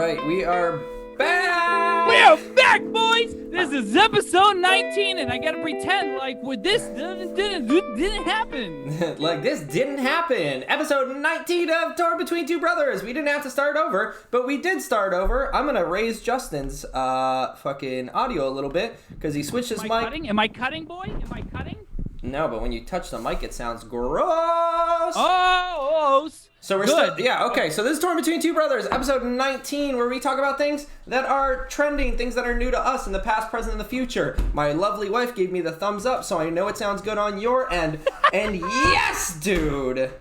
right, we are back! We are back, boys! This is episode 19, and I gotta pretend like this didn't happen. Like this didn't happen. Episode 19 of Torn Between Two Brothers. We didn't have to start over, but we did start over. I'm gonna raise Justin's fucking audio a little bit, because he switched his mic. Am I cutting, boy? Am I cutting? No, but when you touch the mic, it sounds gross. Oh, so we're good. Okay, so this is Torn Between Two Brothers, episode 19, where we talk about things that are trending, things that are new to us in the past, present, and the future. My lovely wife gave me the thumbs up, so I know it sounds good on your end. And yes, dude!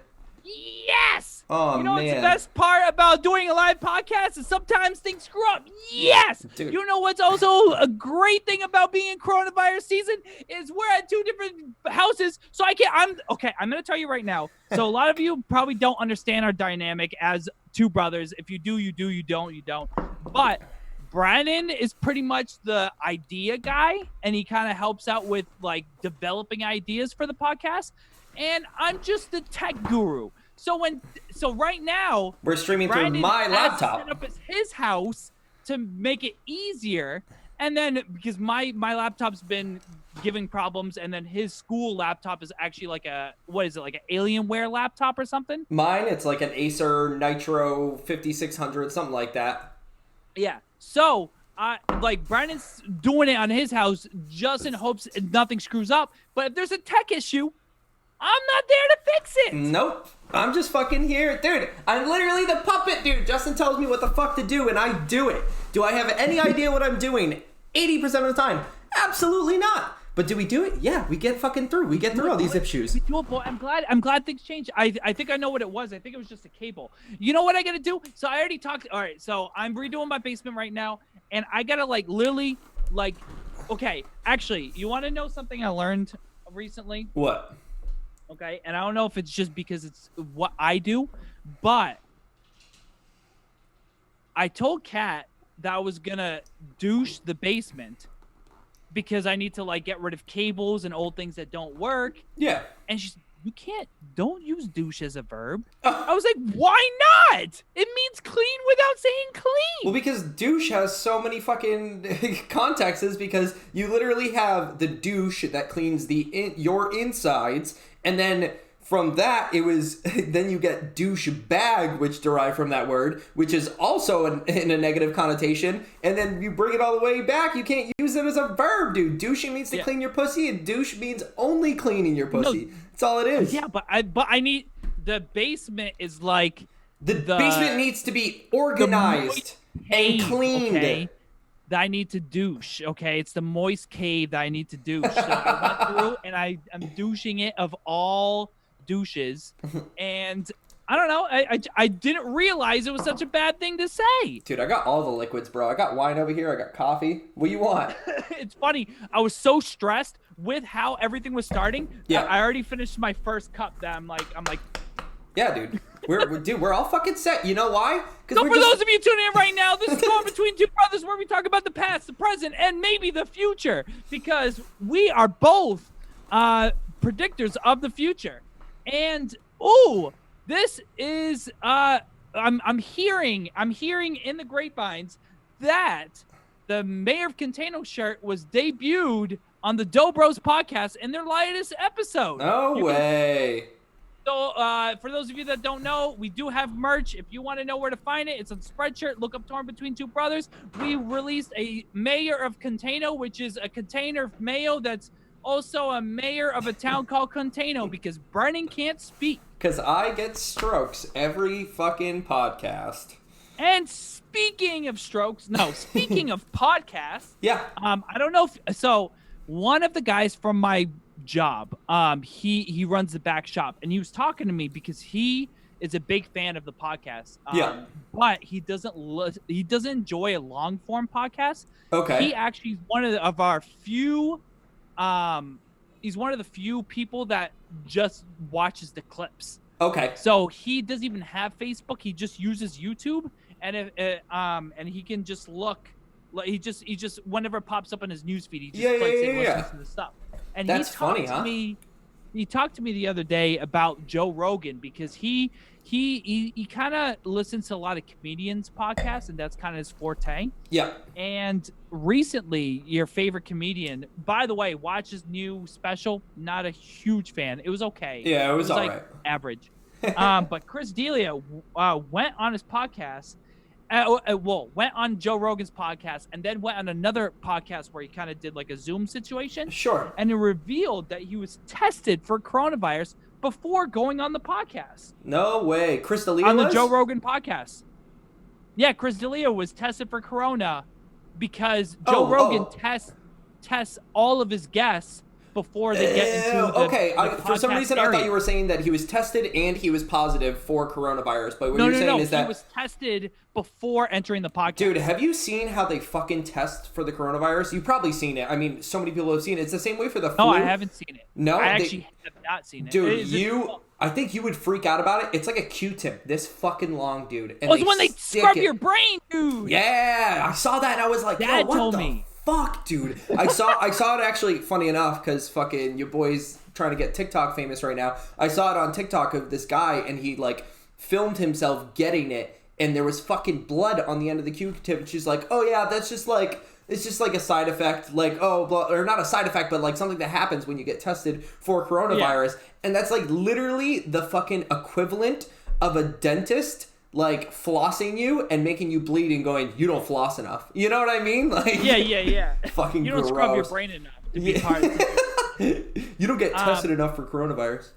Yes! Oh, you know man. what's the best part about doing a live podcast is sometimes things screw up. Yes! Dude. You know what's also a great thing about being in coronavirus season is we're at two different houses, so I'm going to tell you right now. So a lot of you probably don't understand our dynamic as two brothers. If you do, you do. You don't, you don't. But Brandon is pretty much the idea guy, and he kind of helps out with like developing ideas for the podcast. And I'm just the tech guru. So right now we're streaming Brandon through my laptop. Set up as his house to make it easier, and then because my laptop's been giving problems, and then his school laptop is actually like an Alienware laptop or something. Mine, it's like an Acer Nitro 5600, something like that. Yeah. So like Brandon's doing it on his house just in hopes nothing screws up. But if there's a tech issue, I'm not there to fix it. Nope. I'm just fucking here. Dude, I'm literally the puppet, dude. Justin tells me what the fuck to do, and I do it. Do I have any idea what I'm doing 80% of the time? Absolutely not. But do we do it? Yeah, we get fucking through. We get through all these issues. I'm glad things changed. I think I know what it was. I think it was just a cable. You know what I gotta do? So I already talked. All right, so I'm redoing my basement right now, and I gotta okay, actually, you want to know something I learned recently? What? Okay, and I don't know if it's just because it's what I do, but I told Kat that I was gonna douche the basement because I need to get rid of cables and old things that don't work. Yeah. And she's, don't use douche as a verb. I was like, why not? It means clean without saying clean. Well, because douche has so many fucking contexts, because you literally have the douche that cleans your insides, and then from that, then you get douche bag, which derived from that word, which is also in a negative connotation. And then you bring it all the way back. You can't use it as a verb, dude. Douching means to clean your pussy, and douche means only cleaning your pussy. That's all it is. Yeah, but I need, the basement is like, the basement needs to be organized and cleaned. Okay? That I need to douche, okay? It's the moist cave that I need to douche. So I went through and I'm douching it of all douches, and I don't know, I didn't realize it was such a bad thing to say. Dude, I got all the liquids, bro. I got wine over here, I got coffee. What do you want? It's funny, I was so stressed with how everything was starting. Yeah. I already finished my first cup that I'm like yeah, dude. We're all fucking set. You know why? So for those of you tuning in right now, this is Torn Between Two Brothers, where we talk about the past, the present, and maybe the future, because we are both predictors of the future. And this is I'm hearing in the grapevines that the Mayor of Containo shirt was debuted on the Doe Bros podcast in their latest episode. No way. So for those of you that don't know, we do have merch. If you want to know where to find it, it's on Spreadshirt. Look up Torn Between Two Brothers. We released a Mayor of Containo, which is a container of mayo that's also a mayor of a town called Containo, because Brennan can't speak. Because I get strokes every fucking podcast. And speaking of podcasts. Yeah. I don't know so one of the guys from my job, he runs the back shop, and he was talking to me because he is a big fan of the podcast. But he doesn't enjoy a long form podcast. Okay. He actually is one of our few. He's one of the few people that just watches the clips. Okay. So he doesn't even have Facebook. He just uses YouTube, and and he can just look. Like he just whenever it pops up on his newsfeed, he just clicks it and listens to the stuff. And that's he talked funny, to me he talked to me the other day about Joe Rogan because he kind of listens to a lot of comedians podcasts, and that's kind of his forte. Yeah. And recently, your favorite comedian, by the way, watch his new special. Not a huge fan. It was okay. Yeah, it was all like right. average. But Chris D'Elia went on his podcast. Went on Joe Rogan's podcast and then went on another podcast where he kind of did like a Zoom situation. Sure. And it revealed that he was tested for coronavirus before going on the podcast. No way. Chris D'Elia on the Joe Rogan podcast. Yeah, Chris D'Elia was tested for corona because Joe Rogan tests all of his guests before they get into the for some reason area. I thought you were saying that he was tested and he was positive for coronavirus, but what you're saying is that he was tested before entering the podcast. Dude, have you seen how they fucking test for the coronavirus? You've probably seen it. I mean, so many people have seen it. It's the same way for the flu. No, I haven't seen it. No, I actually have not seen it. Dude, I think you would freak out about it. It's like a Q-tip, this fucking long, dude. And it's when they scrub your brain, dude. Yeah, I saw that and I was like, Dad what told the me. fuck, dude? I saw it actually, funny enough, because fucking your boy's trying to get TikTok famous right now. I saw it on TikTok of this guy, and he like filmed himself getting it, and there was fucking blood on the end of the Q-tip, and she's like, oh yeah, that's just like, it's just like a side effect, like, or not a side effect, but like something that happens when you get tested for coronavirus. Yeah. And that's like literally the fucking equivalent of a dentist like flossing you and making you bleed and going, you don't floss enough. You know what I mean? Like, yeah. Fucking you don't gross. Scrub your brain enough to be part of it. You don't get tested enough for coronavirus.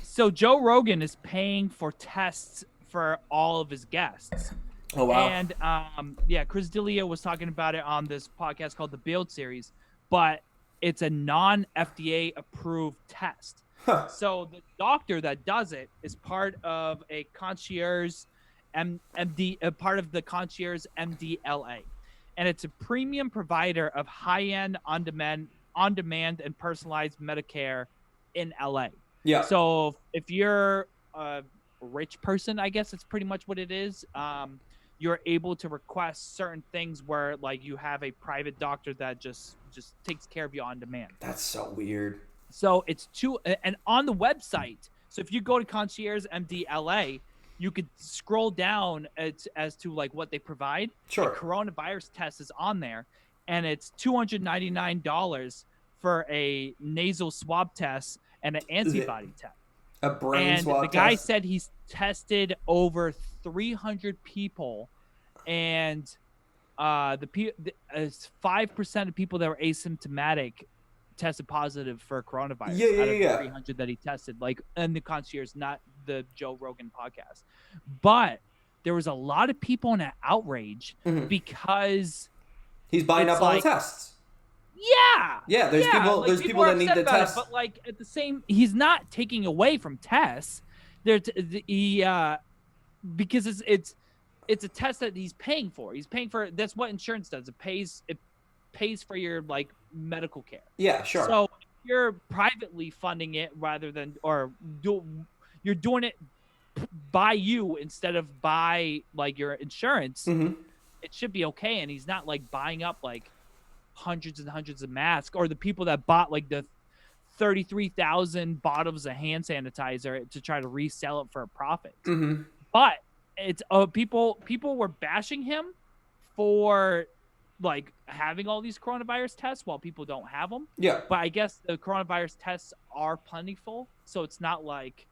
So Joe Rogan is paying for tests for all of his guests. Oh, wow. And Chris D'Elia was talking about it on this podcast called The Build Series, but it's a non-FDA approved test. Huh. So the doctor that does it is part of a concierge part of the concierge MDLA, and it's a premium provider of high-end on-demand and personalized Medicare in LA. Yeah. So if you're a rich person, I guess it's pretty much what it is. You're able to request certain things where like you have a private doctor that just takes care of you on demand. That's so weird. So it's and on the website. So if you go to Concierge MDLA, you could scroll down as to like what they provide. Sure. The coronavirus test is on there, and it's $299 for a nasal swab test and an antibody test. A brain swab test? The guy said he's tested over 300 people, and 5% of people that were asymptomatic tested positive for coronavirus out of the 300 that he tested, like in the concierge, not the Joe Rogan podcast. But there was a lot of people in an outrage because he's buying up all the tests. Yeah, there's people that need the test, but like at the same, he's not taking away from tests. Because it's a test that he's paying for. He's paying for, that's what insurance does. It pays for your like medical care. Yeah, sure. So if you're privately funding it rather than you're doing it by you instead of by like your insurance. Mm-hmm. It should be okay. And he's not like buying up like hundreds and hundreds of masks, or the people that bought like the 33,000 bottles of hand sanitizer to try to resell it for a profit. Mm-hmm. But it's people were bashing him for like having all these coronavirus tests while people don't have them. Yeah. But I guess the coronavirus tests are plentiful, so it's not like,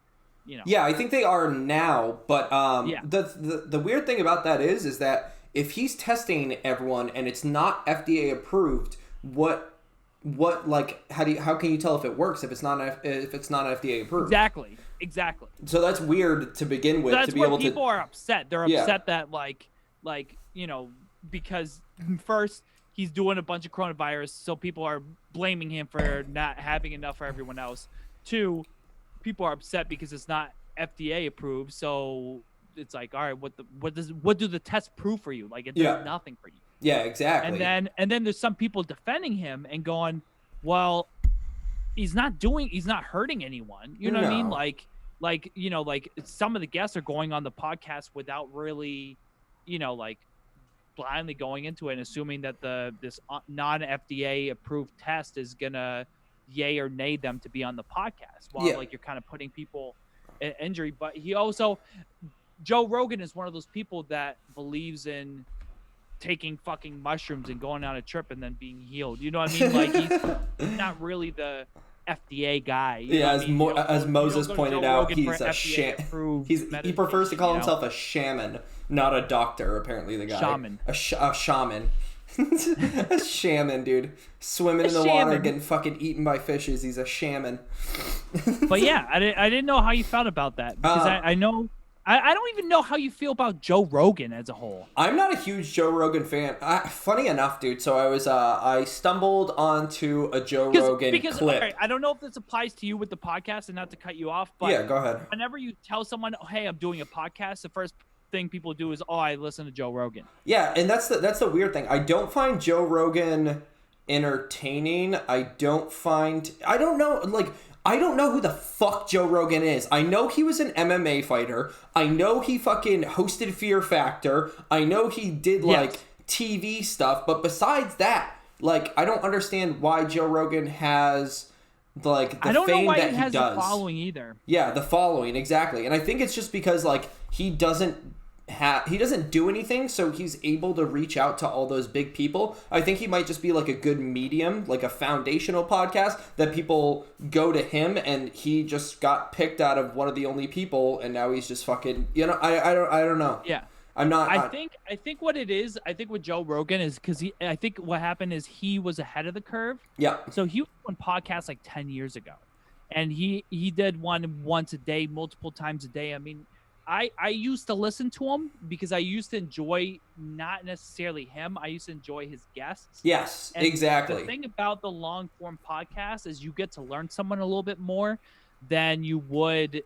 you know. Yeah, I think they are now, but the weird thing about that is that if he's testing everyone and it's not FDA approved, what like how can you tell if it works if it's not FDA approved? Exactly. So that's weird to begin with. So that's to be where able people to... are upset. They're upset that like you know, because first he's doing a bunch of coronavirus, so people are blaming him for not having enough for everyone else. Two, people are upset because it's not FDA approved, so it's like, all right, what do the tests prove for you? Like it does nothing for you. Yeah, exactly. And then there's some people defending him and going, well, he's not hurting anyone. You know what I mean? Like, you know, like some of the guests are going on the podcast without really, you know, like blindly going into it and assuming that this non-FDA approved test is gonna yay or nay them to be on the podcast while like you're kind of putting people in injury. But he also, Joe Rogan is one of those people that believes in taking fucking mushrooms and going on a trip and then being healed. You know what I mean? Like he's not really the FDA guy. As Moses pointed out, he's a he prefers to call himself a shaman, not a doctor. Apparently, the guy shaman, a shaman, a shaman, dude, swimming in the water, getting fucking eaten by fishes. He's a shaman. But yeah, I didn't know how you felt about that because I know. I don't even know how you feel about Joe Rogan as a whole. I'm not a huge Joe Rogan fan. Funny enough, dude. So I stumbled onto a Joe Rogan clip. Okay, I don't know if this applies to you with the podcast, and not to cut you off, but yeah, go ahead. Whenever you tell someone, "Hey, I'm doing a podcast," the first thing people do is, "Oh, I listen to Joe Rogan." Yeah, and that's the weird thing. I don't find Joe Rogan entertaining. I don't know who the fuck Joe Rogan is. I know he was an MMA fighter. I know he fucking hosted Fear Factor. I know he did like TV stuff. But besides that, like, I don't understand why Joe Rogan has like the fame that he does. I don't know why he has the following either. Yeah, the following, exactly. And I think it's just because like he doesn't do anything, so he's able to reach out to all those big people. I think he might just be like a good medium, like a foundational podcast that people go to him, and he just got picked out of one of the only people, and now he's just fucking, I don't know. Yeah. I think what it is, I think with Joe Rogan is because I think what happened is he was ahead of the curve. Yeah. So he was on podcasts like 10 years ago, and he did one once a day, multiple times a day. I mean, I used to listen to him because I used to enjoy not necessarily him. I used to enjoy his guests. Yes, and exactly. The thing about the long form podcast is you get to learn someone a little bit more than you would,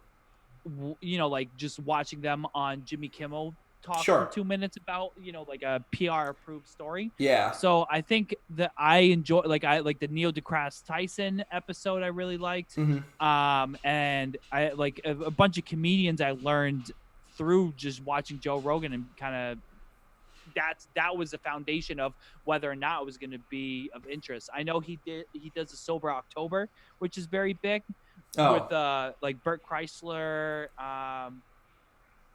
like just watching them on Jimmy Kimmel talk for 2 minutes about, like a PR approved story. Yeah. So I think that I enjoy, like the Neil deGrasse Tyson episode I really liked. Mm-hmm. And I like a bunch of comedians I learned through just watching Joe Rogan, and kind of that was the foundation of whether or not it was going to be of interest. I know he does a Sober October, which is very big with like Bert Kreischer,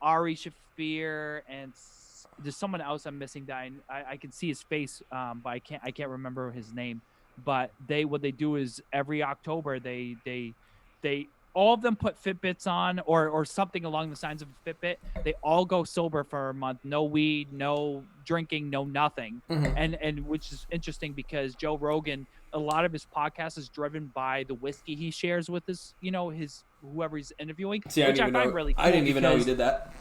Ari Shaffir, and there's someone else I'm missing that I can see his face, but I can't remember his name. But what they do is every October they all of them put Fitbits on or something along the lines of a Fitbit. They all go sober for a month, no weed, no drinking, no nothing. Mm-hmm. And which is interesting because Joe Rogan, a lot of his podcast is driven by the whiskey he shares with his whoever he's interviewing. See, which I find really cool. I didn't even know he did that.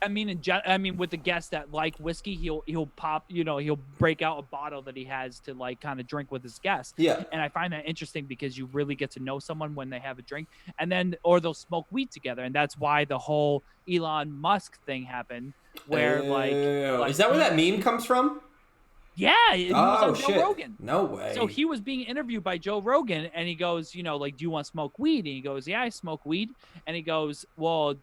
I mean, with the guests that like whiskey, he'll pop, he'll break out a bottle that he has to like kind of drink with his guests. Yeah. And I find that interesting because you really get to know someone when they have a drink, and then or they'll smoke weed together, and that's why the whole Elon Musk thing happened, where like is that where that meme comes from? Yeah, he was on Joe Rogan. No way. So he was being interviewed by Joe Rogan, and he goes, like, do you want to smoke weed? And he goes, yeah, I smoke weed. And he goes, well,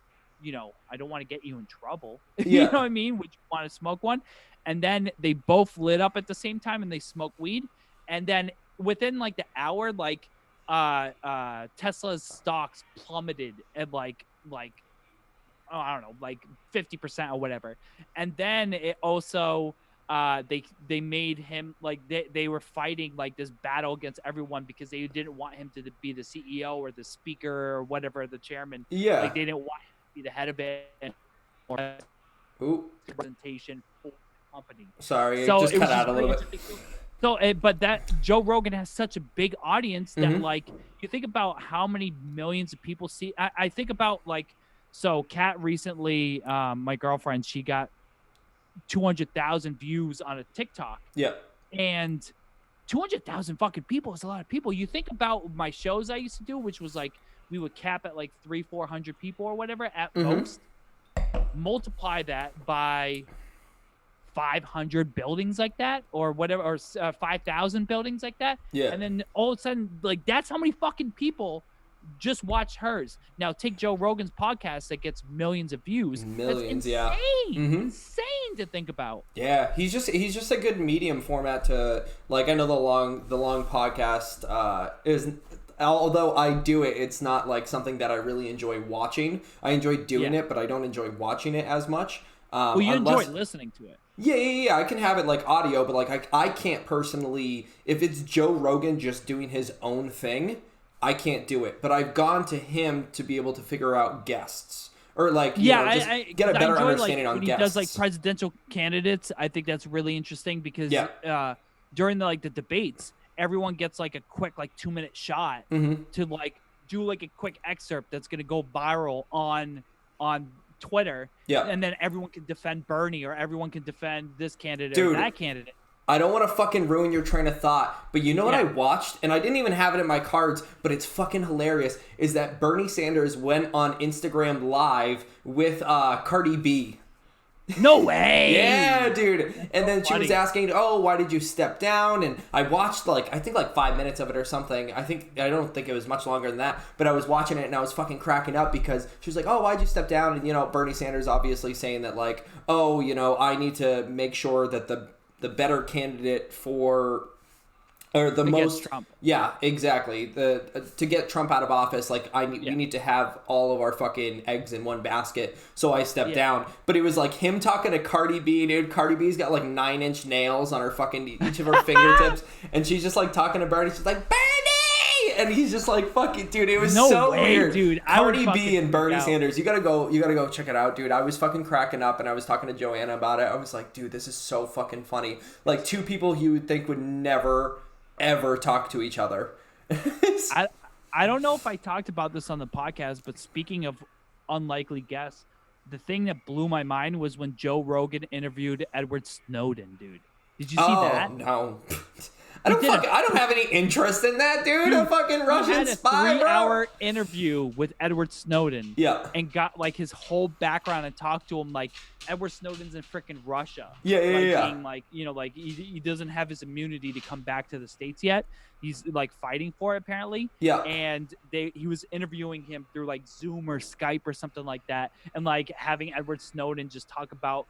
I don't want to get you in trouble. Yeah. You know what I mean? Would you want to smoke one? And then they both lit up at the same time and they smoked weed. And then within like the hour, like Tesla's stocks plummeted at like I don't know, like 50% or whatever. And then it also they made him like they were fighting like this battle against everyone because they didn't want him to be the CEO or the speaker or whatever, the chairman. Yeah. Like they didn't want him to be the head of it or representation for the company. Sorry, so it just cut out a little bit. So, but that Joe Rogan has such a big audience that like you think about how many millions of people see. I think about like, so Kat recently, my girlfriend, she got 200,000 views on a TikTok. Yeah. And 200,000 fucking people is a lot of people. You think about my shows I used to do, which was like, we would cap at like 300-400 people or whatever at most. Multiply that by 500 buildings like that or whatever, or 5,000 buildings like that. Yeah. And then all of a sudden, like, that's how many fucking people Just watch hers. Now take Joe Rogan's podcast that gets millions of views. Millions, That's yeah. insane. Insane to think about. Yeah, he's just a good medium format to, like, I know the long podcast is, although I do it, it's not like something that I really enjoy watching. I enjoy doing it, but I don't enjoy watching it as much. Well, you enjoy listening to it. Yeah. I can have it like audio, but like I can't personally, if it's Joe Rogan just doing his own thing, I can't do it. But I've gone to him to be able to figure out guests. Or like, just get a better understanding on guests. He does like presidential candidates. I think that's really interesting because during the debates, everyone gets like a quick like 2-minute shot to like do like a quick excerpt that's gonna go viral on Twitter. Yeah. And then everyone can defend Bernie or everyone can defend this candidate or that candidate. I don't want to fucking ruin your train of thought, but you know what I watched? And I didn't even have it in my cards, but it's fucking hilarious, is that Bernie Sanders went on Instagram Live with Cardi B. No way! Yeah, dude. And then she was asking, why did you step down? And I watched I think 5 minutes of it or something. I don't think it was much longer than that, but I was watching it and I was fucking cracking up because she was like, why'd you step down? And, Bernie Sanders obviously saying that I need to make sure that the better candidate for, or the most Trump. Yeah, exactly. To get Trump out of office, we need to have all of our fucking eggs in one basket. So I stepped down. But it was like him talking to Cardi B, dude. Cardi B's got 9-inch nails on her fucking each of her fingertips, and she's just talking to Bernie. She's like, Bernie, and he's just like, fucking, dude. It was so weird, dude. Cardi B and Bernie Sanders. You gotta go check it out, dude. I was fucking cracking up, and I was talking to Joanna about it. I was like, dude, this is so fucking funny. Like two people you would think would never ever talk to each other. I don't know if I talked about this on the podcast, but speaking of unlikely guests, the thing that blew my mind was when Joe Rogan interviewed Edward Snowden, dude. Did you see that? Oh, no. I don't have any interest in that, dude. A fucking Russian spy, bro. 3-hour interview with Edward Snowden. Yeah. And got his whole background and talked to him like Edward Snowden's in freaking Russia. Yeah. Being he doesn't have his immunity to come back to the States yet. He's fighting for it apparently. Yeah. And he was interviewing him through Zoom or Skype or something like that, and having Edward Snowden just talk about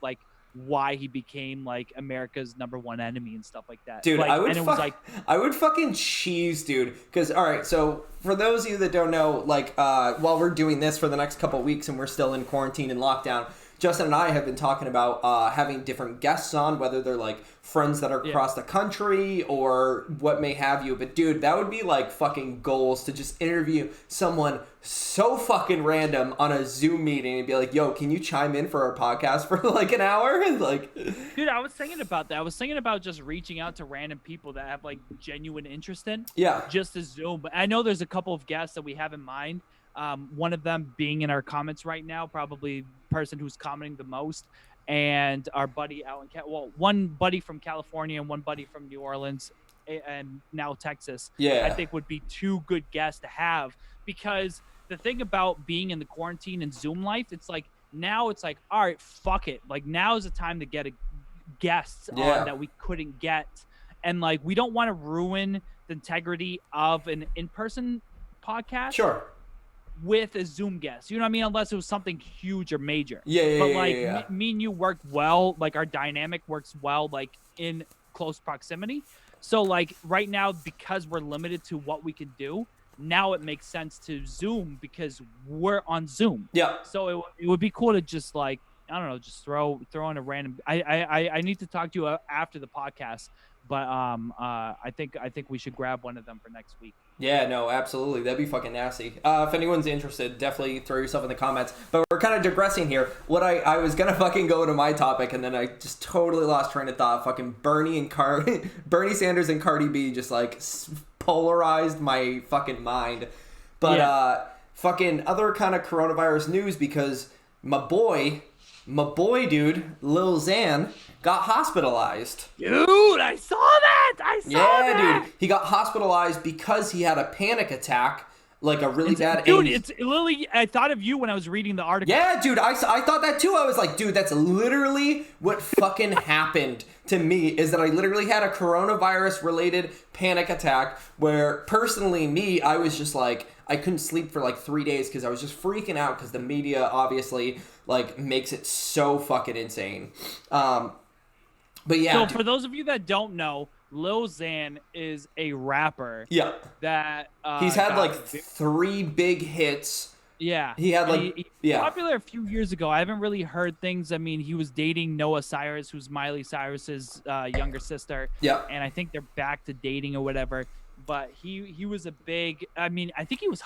why he became America's #1 enemy and stuff like that. Dude, I would fucking cheese, dude. Because, all right, so for those of you that don't know, while we're doing this for the next couple of weeks and we're still in quarantine and lockdown, Justin and I have been talking about having different guests on, whether they're friends that are across the country or what may have you. But dude, that would be fucking goals to just interview someone so fucking random on a Zoom meeting and be like, yo, can you chime in for our podcast for an hour? Dude, I was thinking about that. I was thinking about just reaching out to random people that have genuine interest in. Yeah. Just to Zoom. But I know there's a couple of guests that we have in mind. One of them being in our comments right now, probably person who's commenting the most, and our buddy out in one buddy from California and one buddy from New Orleans and now Texas. Yeah, I think would be two good guests to have, because the thing about being in the quarantine and Zoom life, it's now it's all right, fuck it, now is the time to get guests on that we couldn't get, and we don't want to ruin the integrity of an in-person podcast. Sure. With a Zoom guest, you know what I mean? Unless it was something huge or major. Yeah. Me and you work well. Our dynamic works well, in close proximity. So, right now, because we're limited to what we can do, now it makes sense to Zoom because we're on Zoom. Yeah. So it would be cool to just I don't know, just throw in a random. I need to talk to you after the podcast, but I think we should grab one of them for next week. Yeah, no, absolutely. That'd be fucking nasty. If anyone's interested, definitely throw yourself in the comments. But we're kind of digressing here. What I was going to fucking go to my topic, and then I just totally lost train of thought. Fucking Bernie Sanders and Cardi B just polarized my fucking mind. But fucking other kind of coronavirus news, because my boy, dude, Lil Xan, got hospitalized. Dude, I saw that. Yeah, dude. He got hospitalized because he had a panic attack like a really bad dude, it's literally, I thought of you when I was reading the article. Yeah, dude, I thought that too. I was like, dude, that's literally what fucking happened to me, is that I literally had a coronavirus-related panic attack where, personally, I was just like, I couldn't sleep for like 3 days because I was just freaking out because the media obviously, like, makes it so fucking insane. But yeah. So for those of you that don't know, Lil Xan is a rapper. Yeah. That he's had like 3 big hits. Yeah. He had like he was popular a few years ago. I haven't really heard things. I mean, he was dating Noah Cyrus, who's Miley Cyrus's younger sister. Yeah. And I think they're back to dating or whatever. But he was a big, I mean, I think he was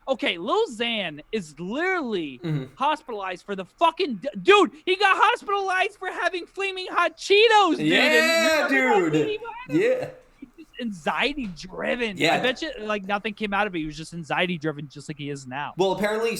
okay, Lil Xan is literally hospitalized for the fucking, dude, he got hospitalized for having flaming hot Cheetos, dude. Yeah, dude. Yeah. He's just anxiety driven. Yeah. I bet you, like, nothing came out of it. He was just anxiety driven, just like he is now. Well, apparently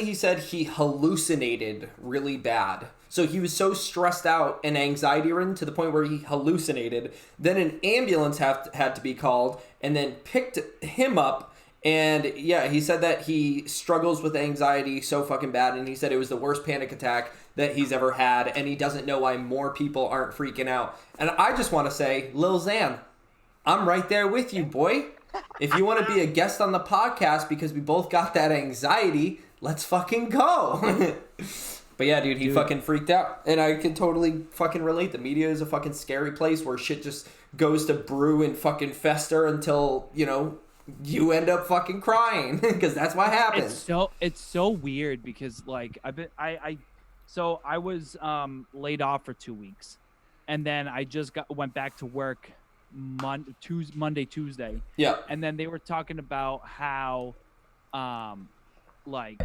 he said he hallucinated really bad. So he was so stressed out and anxiety-ridden to the point where he hallucinated. Then an ambulance had to be called and then picked him up. And yeah, he said that he struggles with anxiety so fucking bad. And he said it was the worst panic attack that he's ever had. And he doesn't know why more people aren't freaking out. And I just want to say, Lil Xan, I'm right there with you, boy. If you want to be a guest on the podcast because we both got that anxiety, let's fucking go. But yeah, dude, he fucking freaked out. And I can totally fucking relate. The media is a fucking scary place where shit just goes to brew and fucking fester until, you know, you end up fucking crying. Because that's what happens. It's so weird because, like, I was laid off for 2 weeks. And then I just went back to work Monday, Tuesday. Yeah. And then they were talking about how, like,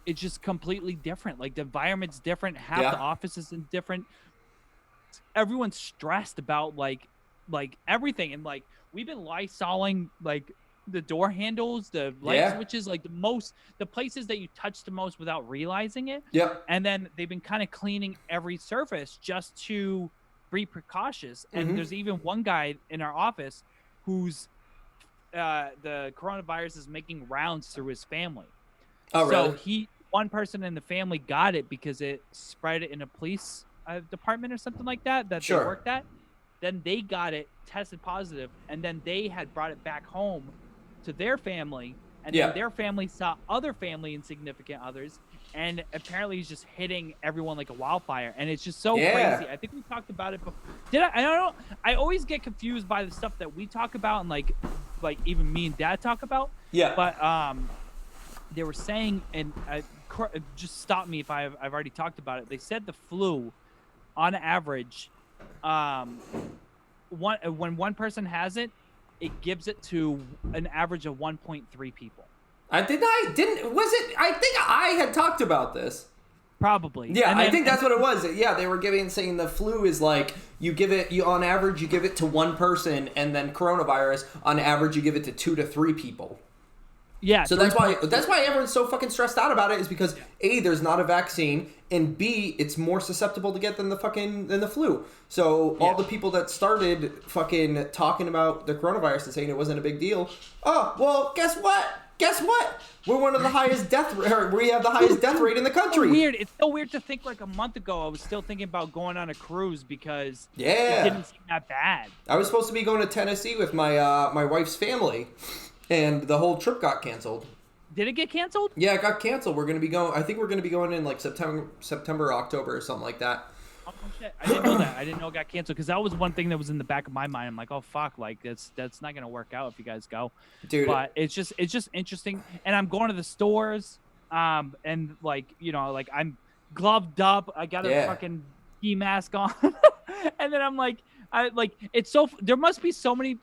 it's just completely different. Like, the environment's different. Half the office is different. Everyone's stressed about like everything. And like, we've been Lysoling like the door handles, the light switches, like the places that you touch the most without realizing it. Yeah. And then they've been kind of cleaning every surface just to be precautious. And there's even one guy in our office who's the coronavirus is making rounds through his family. Oh, really? So one person in the family got it because it spread in a police department or something like that they worked at. Then they got it, tested positive, and then they had brought it back home to their family, and then their family saw other family and significant others, and apparently it's just hitting everyone like a wildfire, and it's just so crazy. I think we talked about it before. I don't know. I always get confused by the stuff that we talk about and like even me and Dad talk about. Yeah. But they were saying, and just stop me if I've already talked about it. They said the flu, on average, when one person has it, it gives it to an average of 1.3 people. I think I had talked about this. Probably. Yeah, I think that's what it was. Yeah, they were saying the flu is like on average you give it to one person, and then coronavirus on average you give it to 2 to 3 people. Yeah. So that's why everyone's so fucking stressed out about it, is because A, there's not a vaccine, and B, it's more susceptible to get than the flu. So all the people that started fucking talking about the coronavirus and saying it wasn't a big deal. Oh, well, guess what? We're one of the highest we have the highest death rate in the country. It's so weird to think like a month ago I was still thinking about going on a cruise because it didn't seem that bad. I was supposed to be going to Tennessee with my wife's family. And the whole trip got canceled. Did it get canceled? Yeah, it got canceled. I think we're going to be going in like September, October or something like that. Oh, shit. I didn't know that. I didn't know it got canceled because that was one thing that was in the back of my mind. I'm like, oh, fuck. Like, that's not going to work out if you guys go. Dude. But it's just interesting. And I'm going to the stores and like, you know, like I'm gloved up. I got a fucking ski mask on. And then I'm like, there must be so many.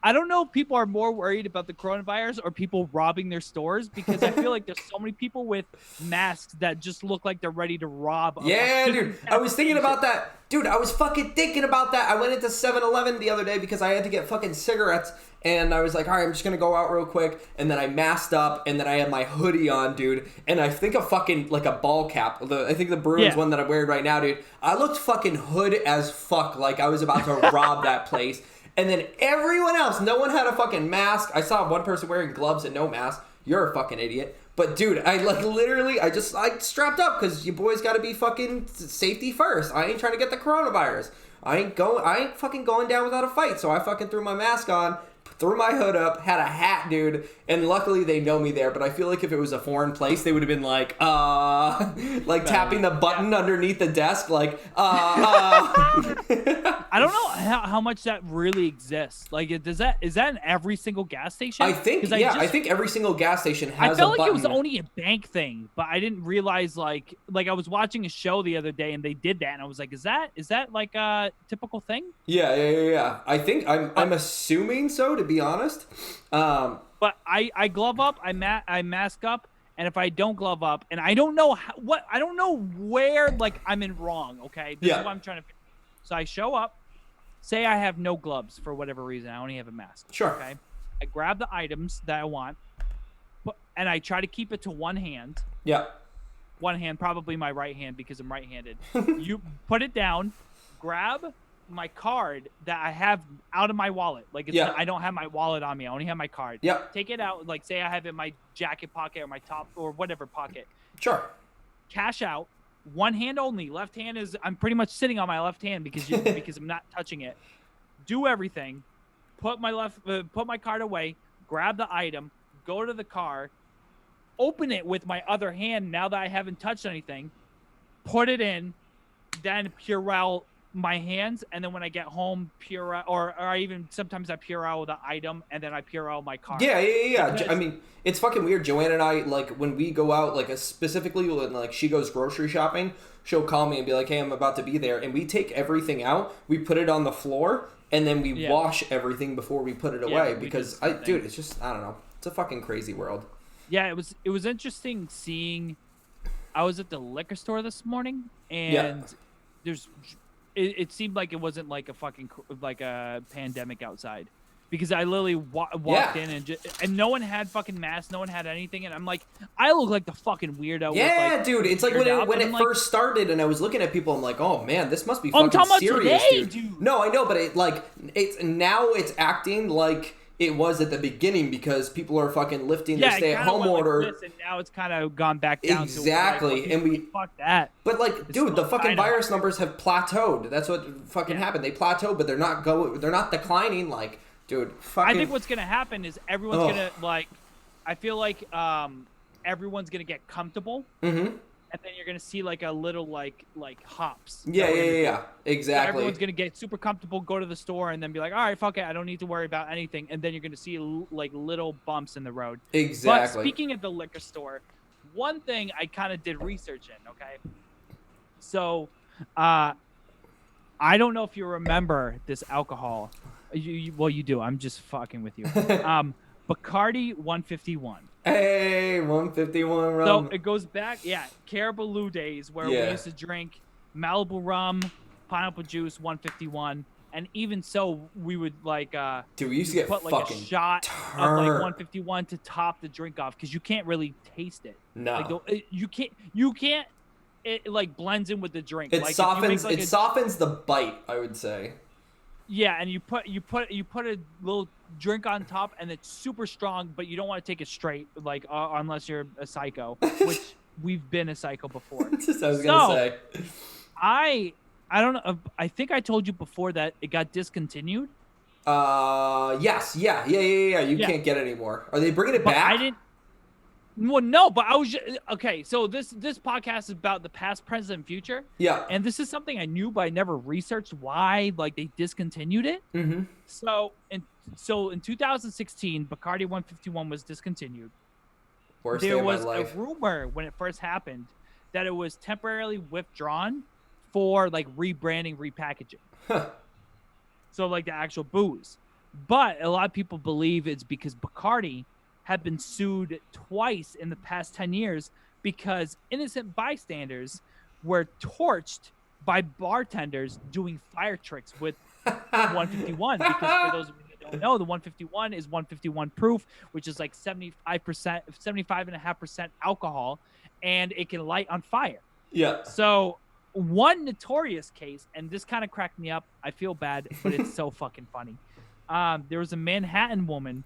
I don't know if people are more worried about the coronavirus or people robbing their stores, because I feel like there's so many people with masks that just look like they're ready to rob. Yeah, dude. I was thinking about that. Dude, I was fucking thinking about that. I went into 7-Eleven the other day because I had to get fucking cigarettes. And I was like, all right, I'm just going to go out real quick. And then I masked up. And then I had my hoodie on, dude. And I think a fucking, like a ball cap. I think the Bruins one that I'm wearing right now, dude. I looked fucking hood as fuck. Like I was about to rob that place. And then everyone else, no one had a fucking mask. I saw one person wearing gloves and no mask. You're a fucking idiot. But dude, I strapped up because you boys got to be fucking safety first. I ain't trying to get the coronavirus. I ain't fucking going down without a fight. So I fucking threw my mask on, threw my hood up, had a hat, dude, and luckily they know me there. But I feel like if it was a foreign place, they would have been like, like tapping the button underneath the desk, like, I don't know how much that really exists. Like, is that in every single gas station? I think, I think every single gas station has a button. I felt like it was only a bank thing, but I didn't realize, like I was watching a show the other day and they did that, and I was like, is that like a typical thing? Yeah. I think I'm assuming so, to be honest. But I glove up, I mask up, and if I don't glove up, and I don't know I don't know where, like, I'm in wrong. Okay, this is what I'm trying to figure. So I show up, say I have no gloves for whatever reason, I only have a mask. Sure. Okay, I grab the items that I want, and I try to keep it to one hand. Yeah. One hand, probably my right hand because I'm right-handed. You put it down, grab my card that I have out of my wallet. Like, I don't have my wallet on me. I only have my card. Yeah. Take it out. Like, say I have it in my jacket pocket or my top or whatever pocket. Sure. Cash out. One hand only. Left hand is, I'm pretty much sitting on my left hand because I'm not touching it. Do everything. Put my card away. Grab the item. Go to the car. Open it with my other hand now that I haven't touched anything. Put it in. Then Purell my hands, and then when I get home, Purell, or I even sometimes I Purell the item, and then I Purell my car. Yeah. I mean, it's fucking weird. Joanna and I, like, when we go out, like, specifically when, like, she goes grocery shopping, she'll call me and be like, hey, I'm about to be there, and we take everything out, we put it on the floor, and then we wash everything before we put it away, because dude, it's just, I don't know, it's a fucking crazy world. Yeah, it was interesting seeing. I was at the liquor store this morning, and it seemed like it wasn't like a fucking like a pandemic outside, because I literally walked in and no one had fucking masks, no one had anything, and I'm like, I look like the fucking weirdo. Yeah, with, like, dude, it's like when it first started, and I was looking at people, I'm like, oh man, this must be fucking serious, today, dude. No, I know, but it's acting like it was at the beginning because people are fucking lifting the stay-at-home order. Like this, and now it's kind of gone back down. Exactly, to like, fuck that. But like, dude, the fucking virus numbers have plateaued. That's what fucking happened. They plateaued, but they're not declining. Like, dude, fucking. I think what's gonna happen is everyone's gonna like. I feel like everyone's gonna get comfortable. Mm-hmm. And then you're gonna see like a little like hops. Yeah. Exactly. So everyone's gonna get super comfortable, go to the store, and then be like, all right, fuck it, I don't need to worry about anything. And then you're gonna see like little bumps in the road. Exactly. But speaking of the liquor store, one thing I kind of did research in. Okay. So, I don't know if you remember this alcohol. Well, you do. I'm just fucking with you. Bacardi 151. Hey, 151 rum. So it goes back, Caribou days where we used to drink Malibu rum, pineapple juice, 151, and even so, we would like dude, we used to get put like a shot of like 151 to top the drink off because you can't really taste it. No, like, you can't. It like blends in with the drink. It like, softens. It softens the bite, I would say. Yeah, and you put a little drink on top, and it's super strong, but you don't want to take it straight, like unless you're a psycho, which we've been a psycho before. Just I was gonna say. I don't know. I think I told you before that it got discontinued. Yes, yeah. You can't get it anymore. Are they bringing it back? I didn't. Well, no, but I was just, okay. So this podcast is about the past, present, and future. Yeah. And this is something I knew, but I never researched why like they discontinued it. Mm-hmm. So in 2016, Bacardi 151 was discontinued. Worst day of my life. There was a rumor when it first happened that it was temporarily withdrawn for like rebranding, repackaging. Huh. So like the actual booze. But a lot of people believe it's because Bacardi have been sued twice in the past 10 years because innocent bystanders were torched by bartenders doing fire tricks with 151. Because for those of you that don't know, the 151 is 151 proof, which is like 75.5% alcohol, and it can light on fire. Yeah. So one notorious case, and this kind of cracked me up. I feel bad, but it's so fucking funny. there was a Manhattan woman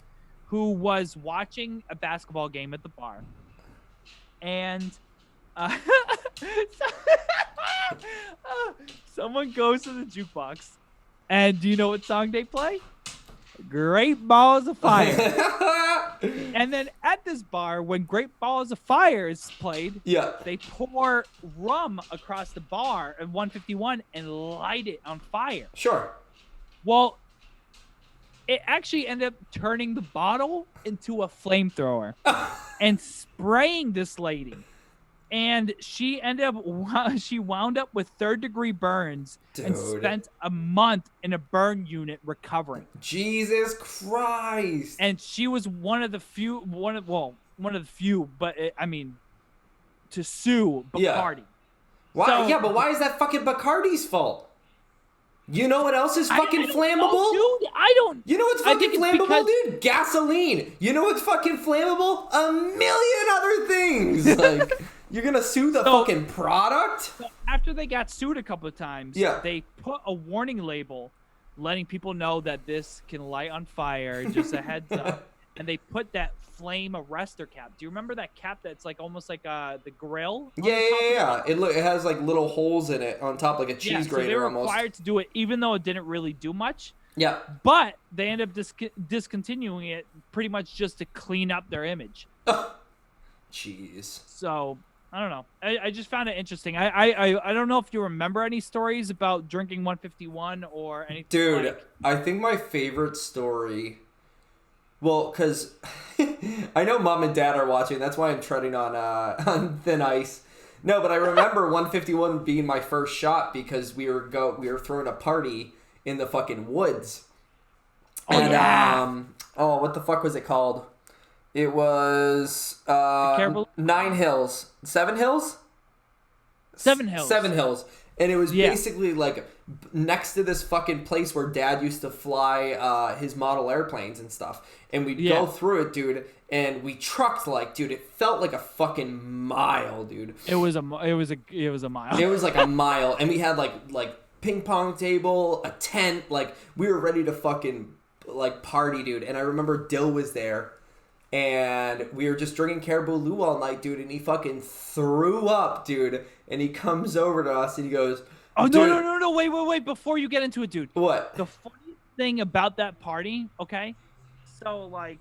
who was watching a basketball game at the bar, and someone goes to the jukebox, and do you know what song they play? Great Balls of Fire. And then at this bar, when Great Balls of Fire is played, they pour rum across the bar at 151 and light it on fire. Sure. Well, it actually ended up turning the bottle into a flamethrower and spraying this lady. And she wound up with 3rd-degree burns and spent a month in a burn unit recovering. Jesus Christ! And she was one of the few, but to sue Bacardi. Why? So, yeah, but why is that fucking Bacardi's fault? You know what else is fucking flammable? Dude, I don't. You know what's fucking flammable, dude? Gasoline. You know what's fucking flammable? A million other things. Like. You're gonna sue the fucking product? So after they got sued a couple of times, they put a warning label letting people know that this can light on fire, just a heads up. And they put that flame arrestor cap. Do you remember that cap that's like almost like the grill? Yeah. It has like little holes in it on top, like a cheese grater so they were almost. required to do it, even though it didn't really do much. Yeah. But they ended up discontinuing it pretty much just to clean up their image. Jeez. So I don't know. I just found it interesting. I don't know if you remember any stories about drinking 151 or anything. Dude, I think my favorite story. Well, because I know mom and dad are watching. That's why I'm treading on thin ice. No, but I remember 151 being my first shot because we were throwing a party in the fucking woods. What the fuck was it called? It was 9 hills. 7 hills? 7 hills. 7 hills. And it was basically like next to this fucking place where dad used to fly his model airplanes and stuff. And we'd go through it, dude, and we trucked it felt like a fucking mile, dude. It was a mile. It was like a mile. And we had like ping pong table, a tent, like we were ready to fucking like party, dude. And I remember Dill was there. And we were just drinking Caribou Lou all night, dude, and he fucking threw up, dude. And he comes over to us and he goes, "Oh, no, wait, before you get into it, dude." What? The funny thing about that party, okay? So, like,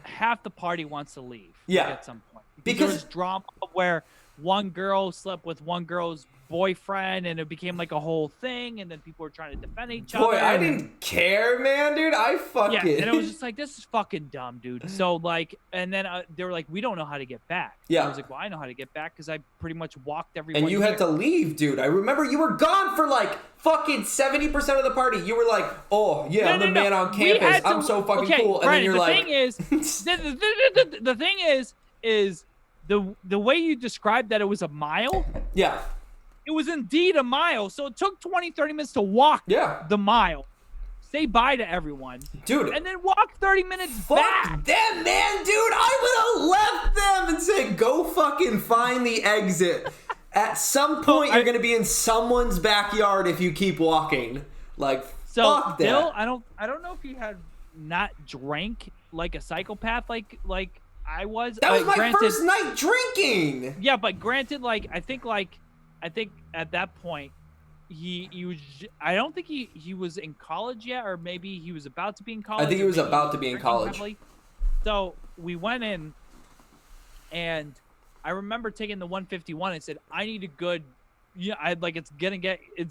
half the party wants to leave at some point. Because there's drama where one girl slept with one girl's boyfriend and it became like a whole thing, and then people were trying to defend each other. Boy, I didn't care, man, dude. I fucking and it was just like, this is fucking dumb, dude. So like, and then they were like, we don't know how to get back. I was like, well, I know how to get back because I pretty much walked everyone. And you had to leave, dude. I remember you were gone for like fucking 70% of the party. You were like, oh yeah, I'm the man on campus. I'm so fucking cool. And then you're like, the thing is the way you described that it was a mile. Yeah. It was indeed a mile. So it took 20, 30 minutes to walk the mile. Say bye to everyone. Dude. And then walk 30 minutes back. Fuck them, man, dude. I would have left them and said, go fucking find the exit. At some point, you're going to be in someone's backyard if you keep walking. Like, fuck that. Bill, I don't know if he had not drank like a psychopath like I was. That was my first night drinking. Yeah, but granted, I think at that point he was. I don't think he was in college yet, or maybe he was about to be in college. I think he was about to be in college. Heavily. So we went in, and I remember taking the 151 and said, I need a good. Yeah, it's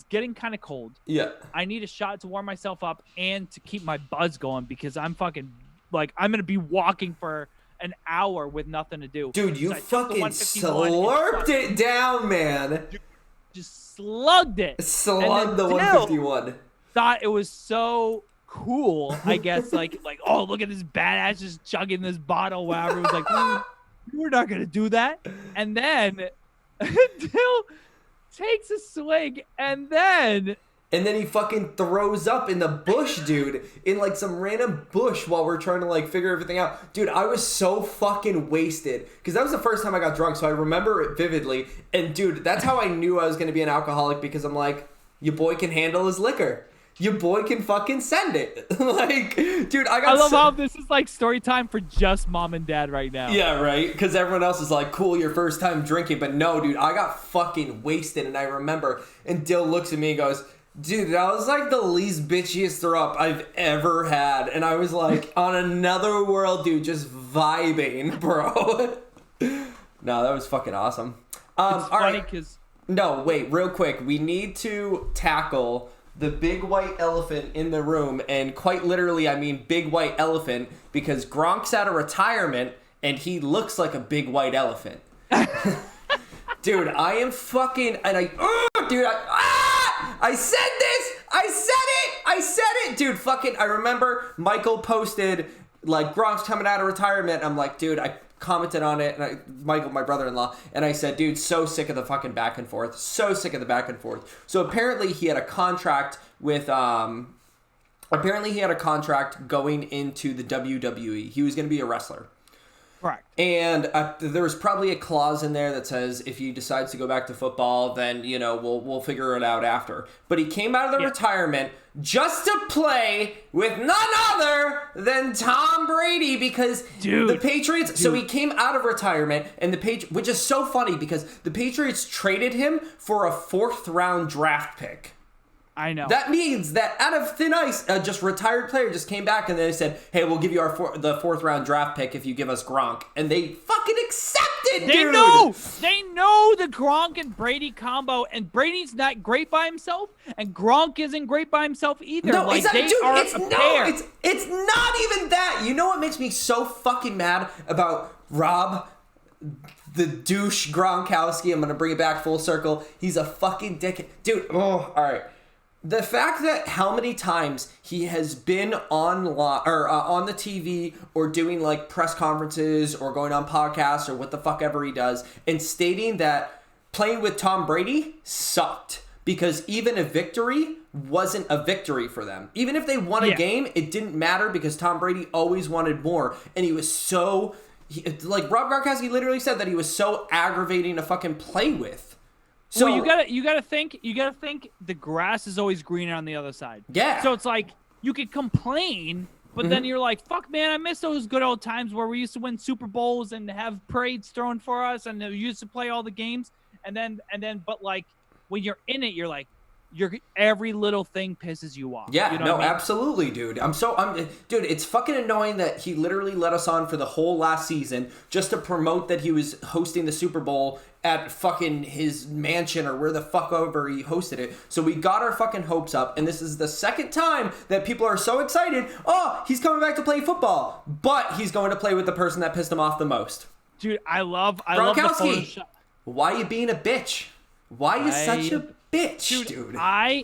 getting kind of cold. Yeah. I need a shot to warm myself up and to keep my buzz going because I'm fucking I'm gonna be walking for an hour with nothing to do. Dude, you fucking slurped it down, man. Just slugged it. Slugged the 151. Thought it was so cool, I guess. Oh, look at this badass just chugging this bottle while everyone's like, we're not gonna do that. And then Dill takes a swig and then he fucking throws up in the bush, dude. In some random bush while we're trying to figure everything out. Dude, I was so fucking wasted. Because that was the first time I got drunk, so I remember it vividly. And dude, that's how I knew I was going to be an alcoholic, because I'm like, your boy can handle his liquor. your boy can fucking send it. Like, dude, I love how this is like story time for just mom and dad right now. Yeah, right? Because everyone else is like, cool, your first time drinking. But no, dude, I got fucking wasted. And I remember, and Dill looks at me and goes, dude, that was like the least bitchiest throw up I've ever had. And I was like, on another world, dude, just vibing, bro. No, that was fucking awesome. It's funny because... No, wait, real quick. We need to tackle the big white elephant in the room. And quite literally, I mean big white elephant, because Gronk's out of retirement and he looks like a big white elephant. Dude, I am fucking... And I said this! I said it! Dude, fucking... I remember Michael posted, like, Gronk's coming out of retirement. I'm like, dude, I commented on it, and Michael, my brother-in-law, and I said, dude, so sick of the fucking back and forth. So sick of the back and forth. So apparently he had a contract with... Apparently he had a contract going into the WWE. He was going to be a wrestler. Correct. And there was probably a clause in there that says if he decides to go back to football, then, you know, we'll figure it out after. But he came out of the retirement just to play with none other than Tom Brady, because the Patriots... Dude. So he came out of retirement, and which is so funny because the Patriots traded him for a 4th round draft pick. I know. That means that out of thin ice, a just retired player just came back and they said, hey, we'll give you the 4th round draft pick if you give us Gronk. And they fucking accepted, dude! They know the Gronk and Brady combo, and Brady's not great by himself, and Gronk isn't great by himself either. No, like, exactly, they dude, are it's a pair. It's not even that. You know what makes me so fucking mad about Rob, the douche Gronkowski? I'm going to bring it back full circle. He's a fucking dick. Dude, all right. The fact that how many times he has been on the TV or doing like press conferences or going on podcasts or what the fuck ever he does and stating that playing with Tom Brady sucked because even a victory wasn't a victory for them. Even if they won a game, it didn't matter because Tom Brady always wanted more. And he was so... like Rob Gronkowski literally said that he was so aggravating to fucking play with. So well, you gotta think the grass is always greener on the other side. Yeah. So it's like you could complain, but then you're like, fuck man, I miss those good old times where we used to win Super Bowls and have parades thrown for us and we used to play all the games. And then but like when you're in it, you're like, every little thing pisses you off. Yeah, you know what I mean? Absolutely, dude. Dude, it's fucking annoying that he literally let us on for the whole last season just to promote that he was hosting the Super Bowl at fucking his mansion or where the fuck over he hosted it. So we got our fucking hopes up, and this is the second time that people are so excited. Oh, he's coming back to play football, but he's going to play with the person that pissed him off the most. Dude, I love the Photoshop. Why you being a bitch? Why you such a bitch, dude? I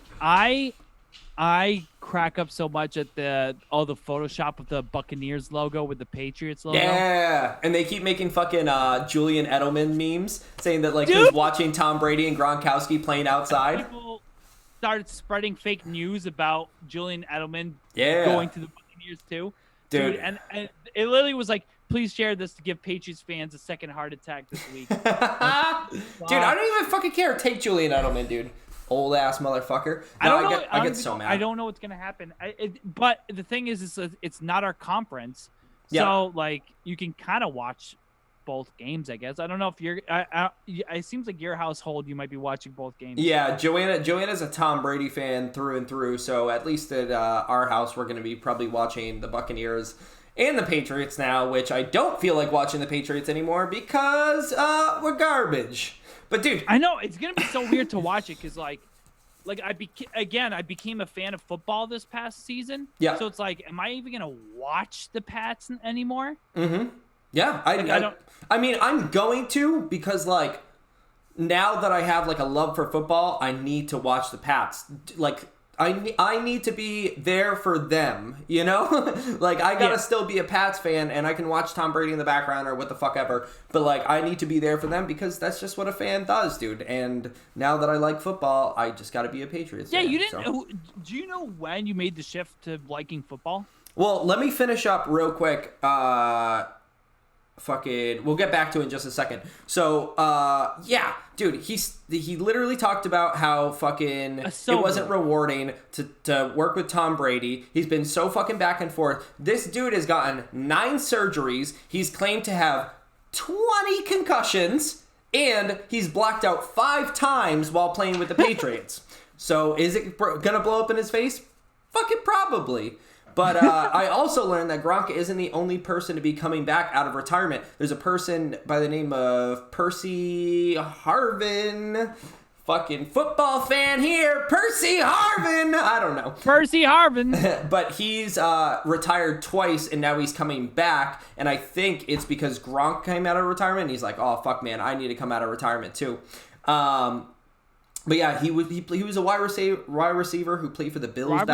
crack up so much at the Photoshop of the Buccaneers logo with the Patriots logo. Yeah, and they keep making fucking Julian Edelman memes saying that like he was watching Tom Brady and Gronkowski playing outside. People started spreading fake news about Julian Edelman going to the Buccaneers too. Dude, and it literally was like, please share this to give Patriots fans a second heart attack this week. Dude, I don't even fucking care. Take Julian Edelman, dude. Old ass motherfucker. No, I get so mad. I don't know what's gonna happen. But the thing is, it's not our conference, so like you can kind of watch both games. I guess I don't know if you're. It seems like your household you might be watching both games. Yeah, Joanna's a Tom Brady fan through and through. So at least at our house, we're gonna be probably watching the Buccaneers and the Patriots now, which I don't feel like watching the Patriots anymore because we're garbage. But dude, I know it's gonna be so weird to watch it because like I became a fan of football this past season. Yeah. So it's like, am I even gonna watch the Pats anymore? Mm-hmm. Yeah. I mean, I'm going to because like now that I have like a love for football, I need to watch the Pats. Like I need to be there for them, you know? Like, I gotta still be a Pats fan, and I can watch Tom Brady in the background or what the fuck ever, but, like, I need to be there for them because that's just what a fan does, dude. And now that I like football, I just gotta be a Patriots fan. Yeah, you didn't... So. Do you know when you made the shift to liking football? Well, let me finish up real quick. we'll get back to it in just a second. So, yeah, dude, he literally talked about how fucking it wasn't rewarding to work with Tom Brady. He's been so fucking back and forth. This dude has gotten 9 surgeries. He's claimed to have 20 concussions, and he's blacked out 5 times while playing with the Patriots. So is it gonna blow up in his face? Fucking probably. But I also learned that Gronk isn't the only person to be coming back out of retirement. There's a person by the name of Percy Harvin. Fucking football fan here. Percy Harvin. I don't know. Percy Harvin. But he's retired twice, and now he's coming back. And I think it's because Gronk came out of retirement. And he's like, oh, fuck, man, I need to come out of retirement, too. But yeah, he was a wide receiver who played for the Bills who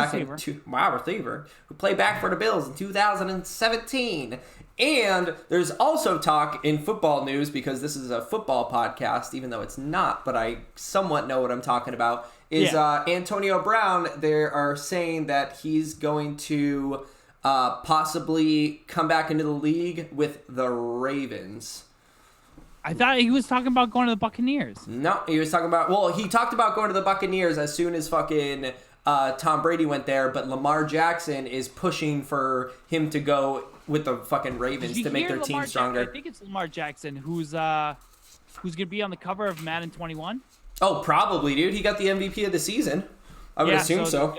played back for the Bills in 2017. And there's also talk in football news, because this is a football podcast, even though it's not, but I somewhat know what I'm talking about, is Antonio Brown. They are saying that he's going to possibly come back into the league with the Ravens. I thought he was talking about going to the Buccaneers. No, he was talking about... Well, he talked about going to the Buccaneers as soon as fucking Tom Brady went there, but Lamar Jackson is pushing for him to go with the fucking Ravens to make their team stronger. I think it's Lamar Jackson who's going to be on the cover of Madden 21. Oh, probably, dude. He got the MVP of the season. I would assume so.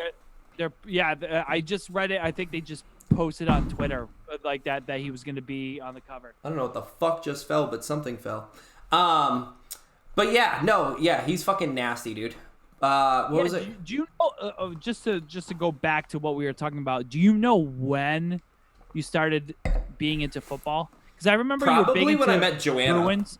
I just read it. I think they just posted on Twitter like that he was going to be on the cover. I don't know what the fuck just fell, but something fell. But yeah, he's fucking nasty, dude. What was it? Do you know, just to go back to what we were talking about, do you know when you started being into football? Because I remember probably you were big when into I met Joanna. Bruins.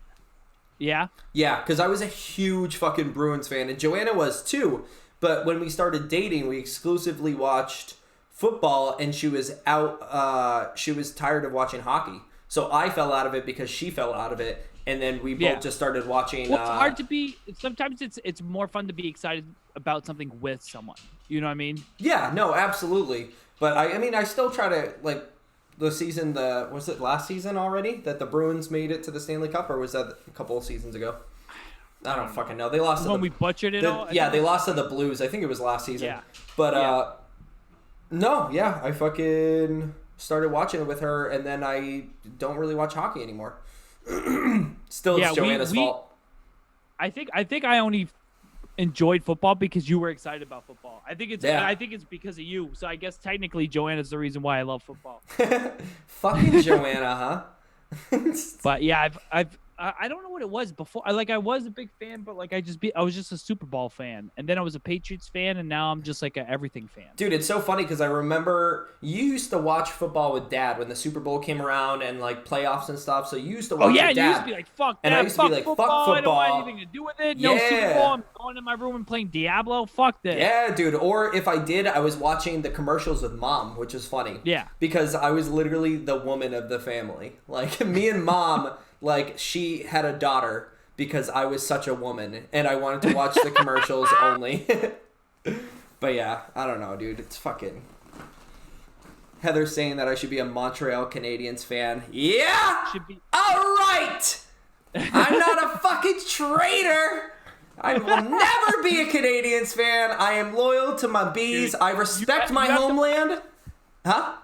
Yeah? Yeah, because I was a huge fucking Bruins fan, and Joanna was too. But when we started dating, we exclusively watched football, and she was she was tired of watching hockey. So I fell out of it because she fell out of it, and then we both just started watching. Well, it's hard to be. Sometimes it's more fun to be excited about something with someone. You know what I mean? Yeah, no, absolutely. But I mean, I still try to, like, the season. Was it last season already that the Bruins made it to the Stanley Cup, or was that a couple of seasons ago? I don't fucking know. They lost when we butchered it all. Yeah, they lost to the Blues. I think it was last season. Yeah. But I fucking started watching it with her, and then I don't really watch hockey anymore. Still, it's Joanna's fault. I think I only enjoyed football because you were excited about football. I think it's because of you. So I guess technically Joanna's the reason why I love football. Fucking Joanna, huh? But yeah, I don't know what it was before. I was a big fan, but like I was just a Super Bowl fan, and then I was a Patriots fan, and now I'm just like an everything fan. Dude, it's so funny because I remember you used to watch football with Dad when the Super Bowl came around and like playoffs and stuff. So you used to watch with Dad. You used to be like, "Fuck that!" And I used to be like, "Fuck football! I don't want anything to do with it. No Super Bowl. I'm going to my room and playing Diablo. Fuck this." Yeah, dude. Or if I did, I was watching the commercials with Mom, which is funny. Yeah. Because I was literally the woman of the family. Like me and Mom. Like, she had a daughter because I was such a woman, and I wanted to watch the commercials only. But yeah, I don't know, dude. It's fucking... Heather's saying that I should be a Montreal Canadiens fan. Yeah! All right! I'm not a fucking traitor! I will never be a Canadiens fan. I am loyal to my bees. Dude, I respect my homeland. Huh?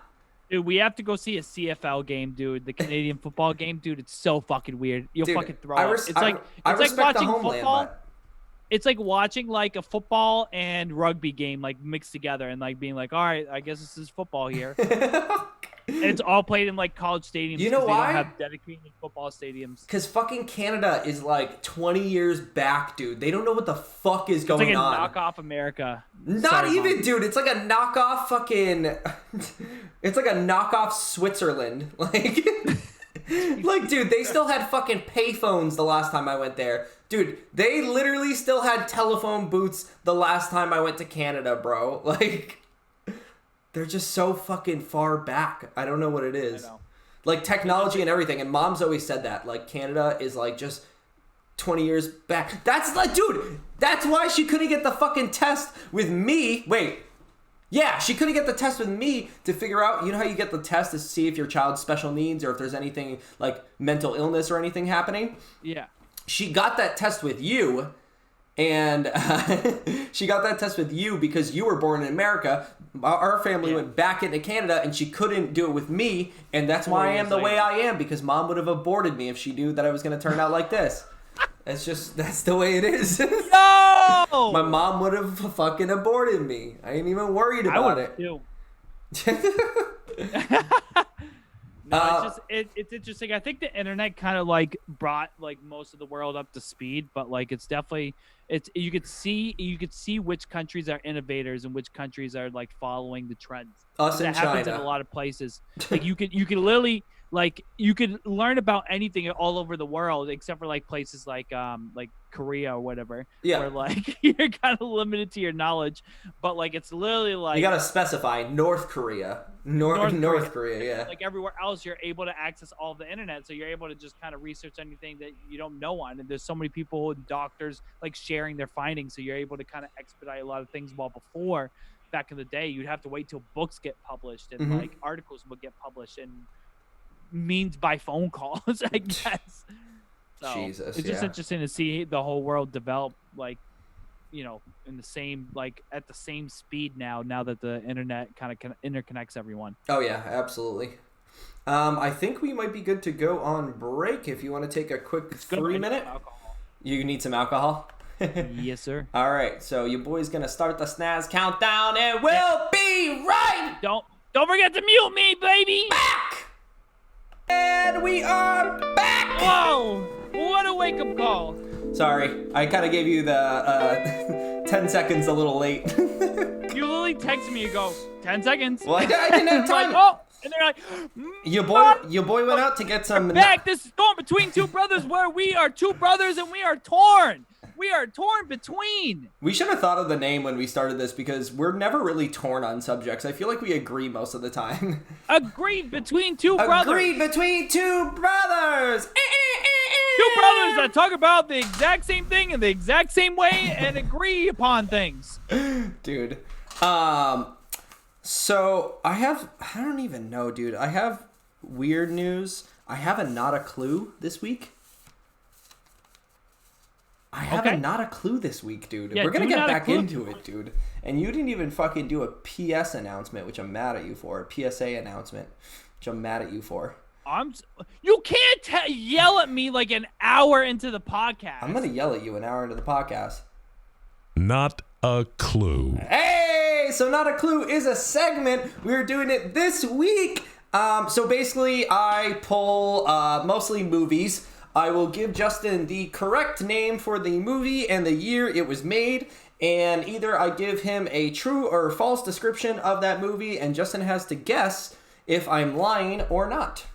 Dude, we have to go see a CFL game, dude. The Canadian football game, dude. It's so fucking weird. You'll fucking throw up. It's like watching football. But... It's like watching like a football and rugby game like mixed together and like being like, all right, I guess this is football here. And it's all played in like college stadiums. You know why? They don't have dedicated football stadiums. Because fucking Canada is like 20 years back, dude. They don't know what the fuck is going on. It's like a knockoff America. Not even, dude. It's like a knockoff fucking... It's like a knockoff Switzerland. Like, dude, they still had fucking payphones the last time I went there. Dude, they literally still had telephone booths the last time I went to Canada, bro. Like... They're just so fucking far back. I don't know what it is. Like technology and everything. And Mom's always said that. Like Canada is like just 20 years back. That's like, dude, that's why she couldn't get the fucking test with me. Wait, Yeah, she couldn't get the test with me to figure out, you know how you get the test to see if your child's special needs or if there's anything like mental illness or anything happening? Yeah. She got that test with you, and she got that test with you because you were born in America. Our family went back into Canada, and she couldn't do it with me, and that's why I am the way I am, because Mom would have aborted me if she knew that I was going to turn out like this. That's the way it is. No! My mom would have fucking aborted me. I ain't even worried about it. Too. It's interesting. I think the internet kind of like brought like most of the world up to speed, but like it's definitely you could see which countries are innovators and which countries are like following the trends. Us in China. That happens in a lot of places. Like you could literally like you could learn about anything all over the world except for like places like Korea or whatever. Yeah. Where like you're kind of limited to your knowledge, but like it's literally like you gotta specify North Korea. North Korea, yeah. Like everywhere else, you're able to access all of the internet, so you're able to just kind of research anything that you don't know on. And there's so many people and doctors like sharing their findings, so you're able to kind of expedite a lot of things. While before, back in the day, you'd have to wait till books get published and like articles would get published and means by phone calls, I guess. So Jesus, it's just interesting to see the whole world develop like, you know, in the same like at the same speed now that the internet kind of interconnects everyone. Oh yeah, absolutely. I think we might be good to go on break if you want to take a quick 3-minute. You need some alcohol? Yes, sir. All right, so your boy's gonna start the snaz countdown and we'll be right. Don't forget to mute me, baby. Back. And we are back. Whoa! What a wake-up call. Sorry, I kind of gave you the 10 seconds a little late. You literally text me and go, 10 seconds. Well, I didn't have time. Like, oh, and they're like, your boy went out to get some. Back, this storm between two brothers where we are two brothers and we are torn. We are torn between. We should have thought of the name when we started this because we're never really torn on subjects. I feel like we agree most of the time. Agreed between two brothers. Agreed between two brothers. Two brothers that talk about the exact same thing in the exact same way and agree upon things. Dude. So I don't even know, dude. I have weird news. I have a not a clue this week. I have a not a clue this week, dude. Yeah, we're going to get back into it, dude. And you didn't even fucking do a PS announcement, which I'm mad at you for. A PSA announcement, which I'm mad at you for. You can't yell at me like an hour into the podcast. I'm going to yell at you an hour into the podcast. Not a clue. Hey, so not a clue is a segment. We're doing it this week. So basically, I pull mostly movies. I will give Justin the correct name for the movie and the year it was made. And either I give him a true or false description of that movie, and Justin has to guess if I'm lying or not.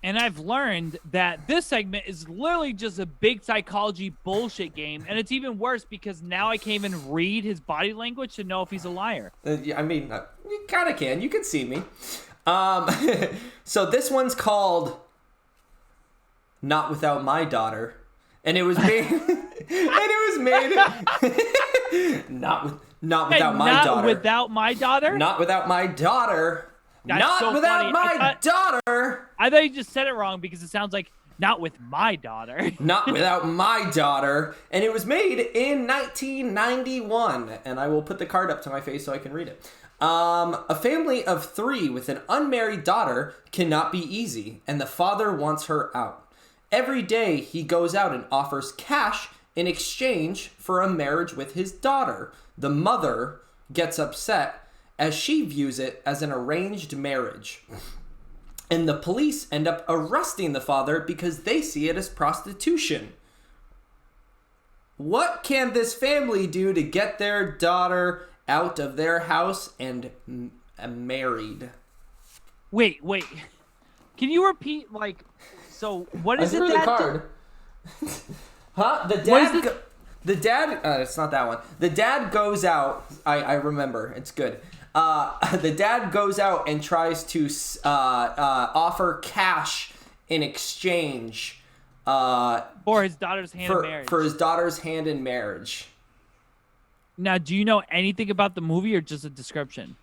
And I've learned that this segment is literally just a big psychology bullshit game. And it's even worse because now I can't even read his body language to know if he's a liar. I mean, you kind of can. You can see me. So this one's called Not Without My Daughter. And it was made... Not without my daughter. Not without my daughter? Not without my daughter. That's not so without funny. my daughter. I thought you just said it wrong because it sounds like not with my daughter. Not without my daughter. And it was made in 1991. And I will put the card up to my face so I can read it. A family of 3 with an unmarried daughter cannot be easy, and the father wants her out. Every day he goes out and offers cash in exchange for a marriage with his daughter. The mother gets upset as she views it as an arranged marriage. And the police end up arresting the father because they see it as prostitution. What can this family do to get their daughter out of their house and married? Wait. Can you repeat, like, so what is it that... the card. Huh? The dad, it's not that one. The dad goes out, I remember, it's good. The dad goes out and tries to offer cash in exchange for his daughter's hand in marriage. For his daughter's hand in marriage. Now, do you know anything about the movie or just a description?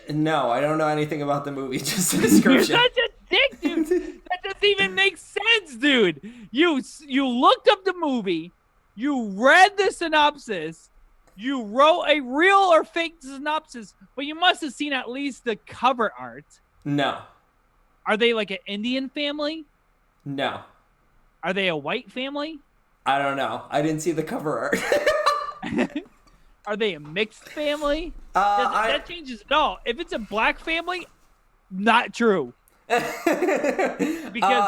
No, I don't know anything about the movie. Just a You're description. such a dick, dude. That doesn't even make sense, dude. You looked up the movie, you read the synopsis, you wrote a real or fake synopsis, but you must have seen at least the cover art. No. Are they like an Indian family? No. Are they a white family? I don't know. I didn't see the cover art. Are they a mixed family? That changes it all. If it's a black family, not true. Because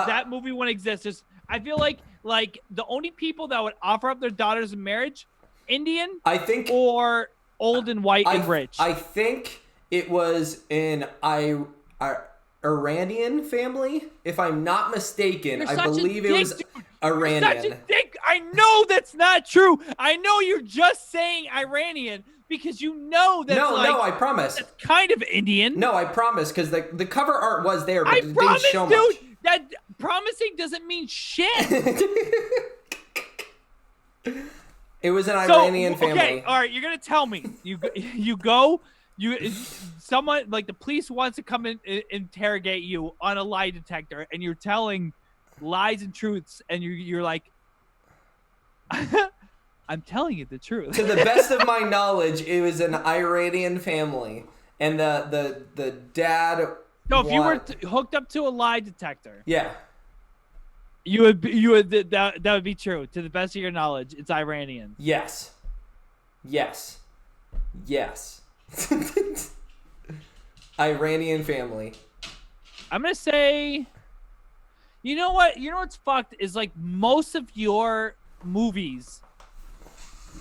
that movie wouldn't exist. I feel like the only people that would offer up their daughters in marriage, Indian, I think, or old and white and rich. I think it was an Iranian family, if I'm not mistaken. I believe it was Iranian. You're such a dick. I know that's not true. I know you're just saying Iranian because you know that's no, I promise. That's kind of Indian. No, I promise, because the cover art was there, but I it didn't promise, show dude. much. That promising doesn't mean shit. It was an Iranian family. Okay, all right, you're gonna tell me. Someone like the police wants to come in interrogate you on a lie detector, and you're telling lies and truths, and you're like, I'm telling you the truth. To the best of my knowledge, it was an Iranian family, and the dad. No, if you were hooked up to a lie detector, yeah, you would that would be true. To the best of your knowledge, it's Iranian. Yes. Iranian family. I'm gonna say, you know what? You know what's fucked is like most of your movies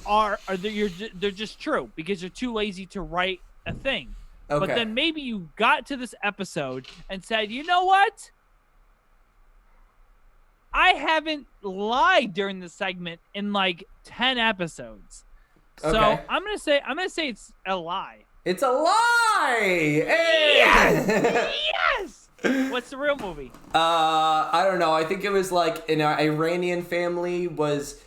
they're just true because you're too lazy to write a thing. Okay. But then maybe you got to this episode and said, you know what? I haven't lied during this segment in like 10 episodes. So Okay. I'm gonna say it's a lie. It's a lie! Hey! Yes! What's the real movie? I don't know. I think it was like an Iranian family was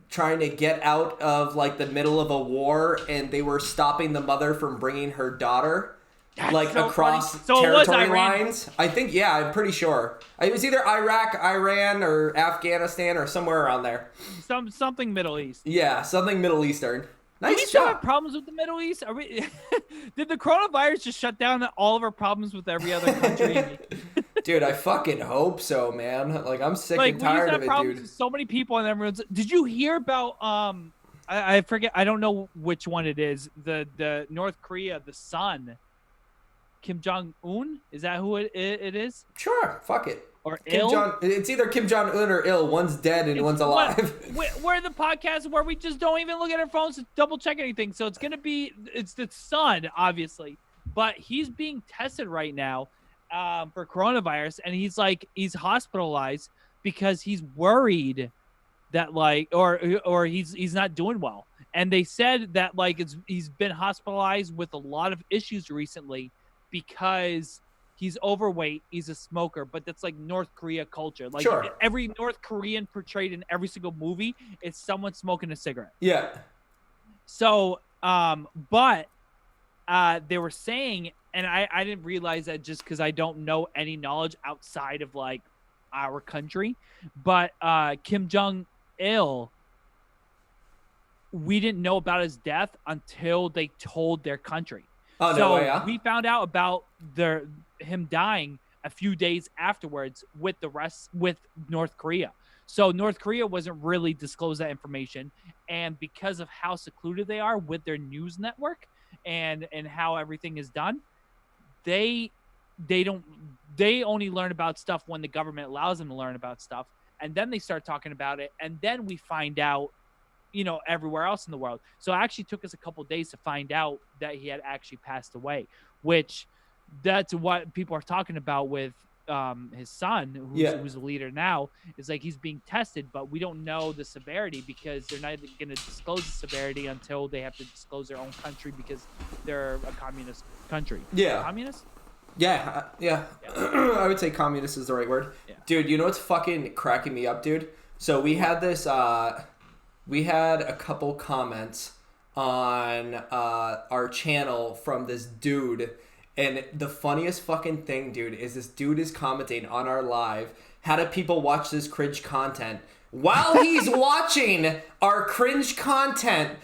trying to get out of like the middle of a war, and they were stopping the mother from bringing her daughter That's so across funny. So territory it was lines. I think, yeah, I'm pretty sure. It was either Iraq, Iran, or Afghanistan, or somewhere around there. Something Middle East. Yeah, something Middle Eastern. Do we Nice still have job. problems with the Middle East? Are we? Did the coronavirus just shut down all of our problems with every other country? Dude, I fucking hope so, man. Like, I'm sick Like and we used tired to of have it, problems dude. with so many people, and everyone's. Did you hear about I forget. I don't know which one it is. The North Korea, the son, Kim Jong Un. Is that who it is? Sure, fuck it. Or It's either Kim Jong Un or ill. One's dead and one's alive. We're the podcast where we just don't even look at our phones to double check anything. So it's the son, obviously, but he's being tested right now for coronavirus, and he's hospitalized because he's worried that or he's not doing well. And they said that he's been hospitalized with a lot of issues recently because he's overweight, he's a smoker, but that's like North Korea culture. Like Sure. Every North Korean portrayed in every single movie is someone smoking a cigarette. Yeah. So, but they were saying, and I didn't realize that just because I don't know any knowledge outside of like our country, but Kim Jong-il, we didn't know about his death until they told their country. Oh, so no way, huh? we found out about him dying a few days afterwards with North Korea. So North Korea wasn't really disclosed that information, and because of how secluded they are with their news network and how everything is done, they only learn about stuff when the government allows them to learn about stuff, and then they start talking about it, and then we find out everywhere else in the world. So it actually took us a couple days to find out that he had actually passed away, which that's what people are talking about with his son, who's a leader now, is like he's being tested, but we don't know the severity because they're not going to disclose the severity until they have to disclose their own country because they're a communist country. Yeah. Communist? Yeah. I would say communist is the right word. Yeah. Dude, you know what's fucking cracking me up, dude? So we had this we had a couple comments on our channel from this dude. And the funniest fucking thing, dude, is this dude is commenting on our live. How do people watch this cringe content? While he's watching our cringe content,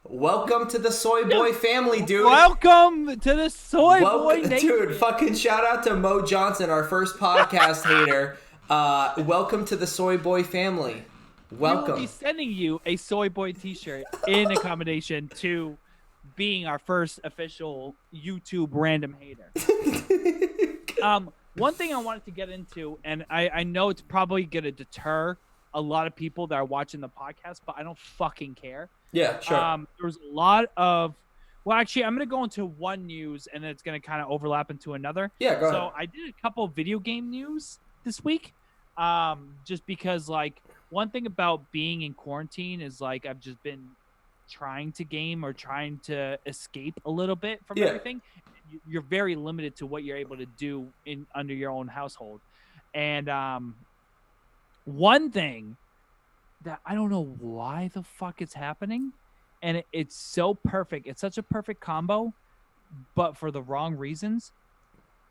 welcome to the Soy Boy family, dude. Welcome to the Soy Boy Nation. Dude, fucking shout out to Mo Johnson, our first podcast hater. Welcome to the Soy Boy family. Welcome. We will be sending you a Soy Boy t-shirt in accommodation to being our first official YouTube random hater. One thing I wanted to get into, and I know it's probably going to deter a lot of people that are watching the podcast, but I don't fucking care. Yeah, sure. There was a lot of, well, actually, I'm going to go into one news, and then it's going to kind of overlap into another. Yeah, go ahead. So I did a couple of video game news this week, just because, like, one thing about being in quarantine is, like, I've just been trying to game or trying to escape a little bit from everything. You're very limited to what you're able to do under your own household. And one thing that I don't know why the fuck it's happening, and it's so perfect. It's such a perfect combo, but for the wrong reasons.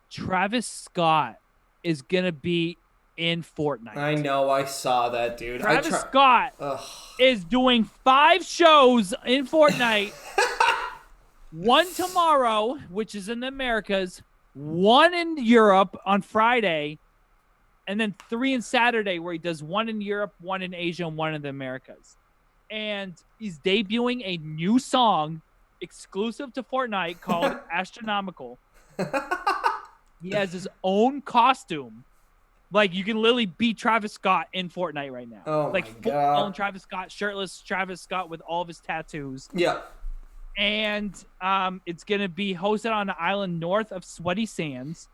Travis Scott is going to be in Fortnite. I know, I saw that, dude. Travis Scott is doing 5 shows in Fortnite. 1 tomorrow, which is in the Americas, 1 in Europe on Friday, and then 3 in Saturday, where he does 1 in Europe, 1 in Asia, and 1 in the Americas. And he's debuting a new song exclusive to Fortnite called Astronomical. He has his own costume. Like, you can literally be Travis Scott in Fortnite right now. Oh, like, my God. full-blown Travis Scott, shirtless Travis Scott with all of his tattoos. Yeah. And it's going to be hosted on an island north of Sweaty Sands,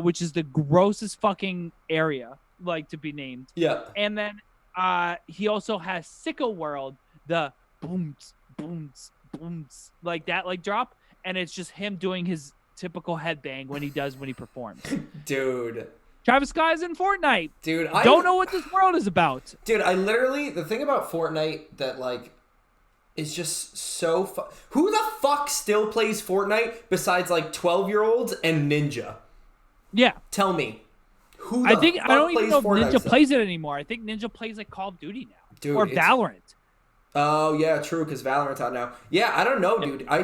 which is the grossest fucking area, like, to be named. Yeah. And then he also has Sicko World, the booms, booms, booms, like that, like, drop. And it's just him doing his typical headbang when he performs. Dude. Travis Scott is in Fortnite. Dude, I don't know what this world is about. Dude, the thing about Fortnite that, like, is just so who the fuck still plays Fortnite besides, like, 12-year-olds and Ninja? Yeah. Tell me. Who the I don't even know if Fortnite Ninja still? plays it anymore. I think Ninja plays, like, Call of Duty now. Dude, or Valorant. Oh, yeah, true, because Valorant's out now. Yeah, I don't know, dude. I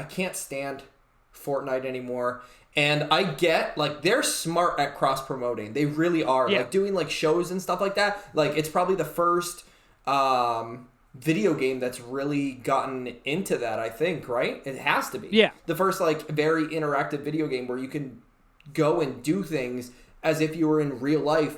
can't stand Fortnite anymore. And I get, like, they're smart at cross-promoting. They really are. Yeah. Like, doing, like, shows and stuff like that. Like, it's probably the first video game that's really gotten into that, I think, right? It has to be. Yeah. The first, like, very interactive video game where you can go and do things as if you were in real life,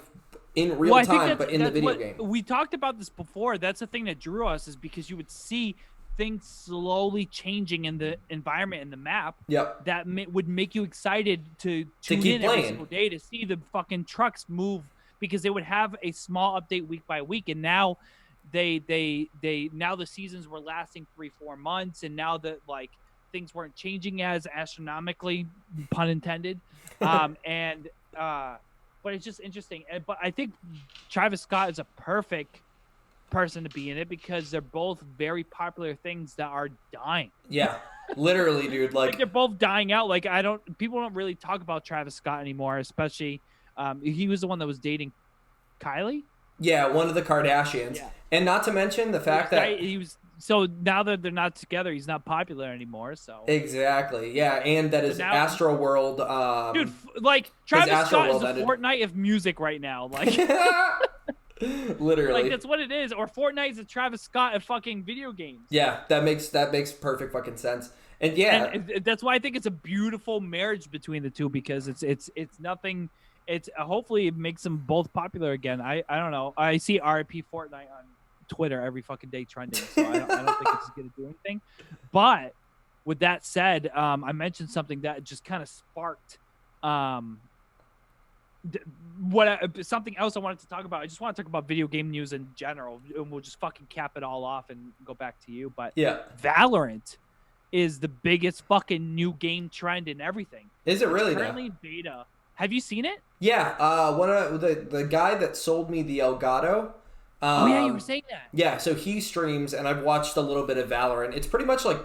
in real time, but in the video game. We talked about this before. That's the thing that drew us, is because you would see things slowly changing in the environment and the map. Yep. That would make you excited to tune keep in playing every single day to see the fucking trucks move, because they would have a small update week by week, and now now the seasons were lasting 3-4 months, and now that, like, things weren't changing as astronomically, pun intended. But it's just interesting. But I think Travis Scott is a perfect person to be in it, because they're both very popular things that are dying. Yeah, literally, dude. Like, they're both dying out. Like, people don't really talk about Travis Scott anymore, especially he was the one that was dating Kylie. Yeah, one of the Kardashians. Yeah. And not to mention the fact that he was, so now that they're not together, he's not popular anymore. So exactly, yeah, and that is Astro World. Dude, like, Travis Scott is the ended. Fortnite of music right now. Like, literally, like, that's what it is. Or Fortnite is a Travis Scott of fucking video games. Yeah, that makes perfect fucking sense. And yeah, and that's why I think it's a beautiful marriage between the two, because it's nothing. It's hopefully it makes them both popular again. I don't know. I see RIP Fortnite on Twitter every fucking day trending, so I don't think it's gonna do anything. But with that said, I mentioned something that just kind of sparked something else I wanted to talk about. I just want to talk about video game news in general, and we'll just fucking cap it all off and go back to you. But yeah, Valorant is the biggest fucking new game trend in everything. Is it really? It's currently in beta. Have you seen it? Yeah, one of the guy that sold me the Elgato Oh yeah, you were saying that. Yeah, so he streams, and I've watched a little bit of Valorant. It's pretty much like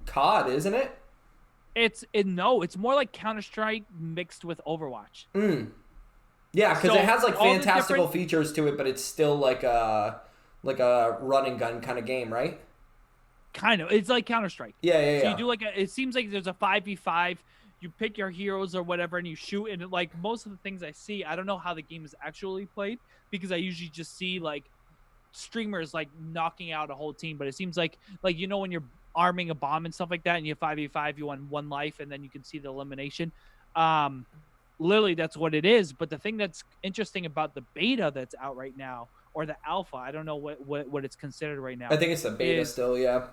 COD, isn't it? No, it's more like Counter-Strike mixed with Overwatch. Yeah, because So it has like all the fantastical different- features to it, but it's still like a run and gun kind of game, right? Kind of. It's like Counter-Strike. Yeah. So you do it seems like there's a 5v5. You pick your heroes or whatever, and you shoot. And like most of the things I see, I don't know how the game is actually played because I usually just see like streamers like knocking out a whole team. But it seems like when you're arming a bomb and stuff like that, and you have 5v5, you want one life, and then you can see the elimination. Literally, that's what it is. But the thing that's interesting about the beta that's out right now, or the alpha, I don't know what it's considered right now. I think it's the beta still, yeah.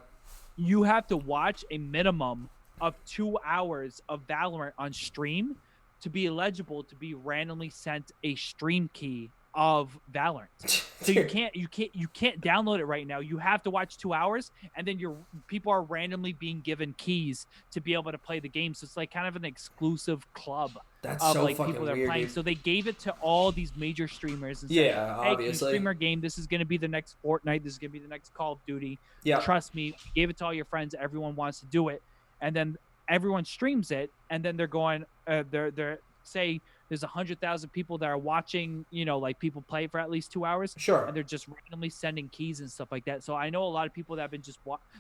You have to watch a minimum of 2 hours of Valorant on stream to be eligible to be randomly sent a stream key of Valorant. So you can't download it right now. You have to watch 2 hours, and then people are randomly being given keys to be able to play the game. So it's like kind of an exclusive club That's of so like fucking people that are weird, playing. dude. So they gave it to all these major streamers and said, Yeah, hey, obviously. can you stream our game? This is going to be the next Fortnite. This is going to be the next Call of Duty. Yeah. Trust me. Gave it to all your friends. Everyone wants to do it. And then everyone streams it, and then they're going, they're say there's 100,000 people that are watching, like people play for at least 2 hours. Sure. And they're just randomly sending keys and stuff like that. So I know a lot of people that have been just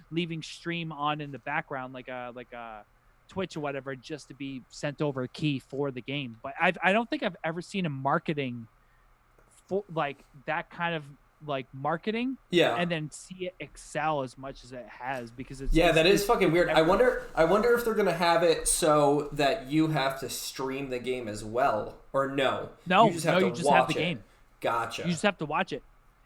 leaving stream on in the background, like a Twitch or whatever, just to be sent over a key for the game. But I don't think I've ever seen a marketing for like that kind of like marketing, and then see it excel as much as it has, because that is fucking weird. I wonder if they're gonna have it so that you have to stream the game as well, or no, you just have the it. game. Gotcha. You just have to watch it,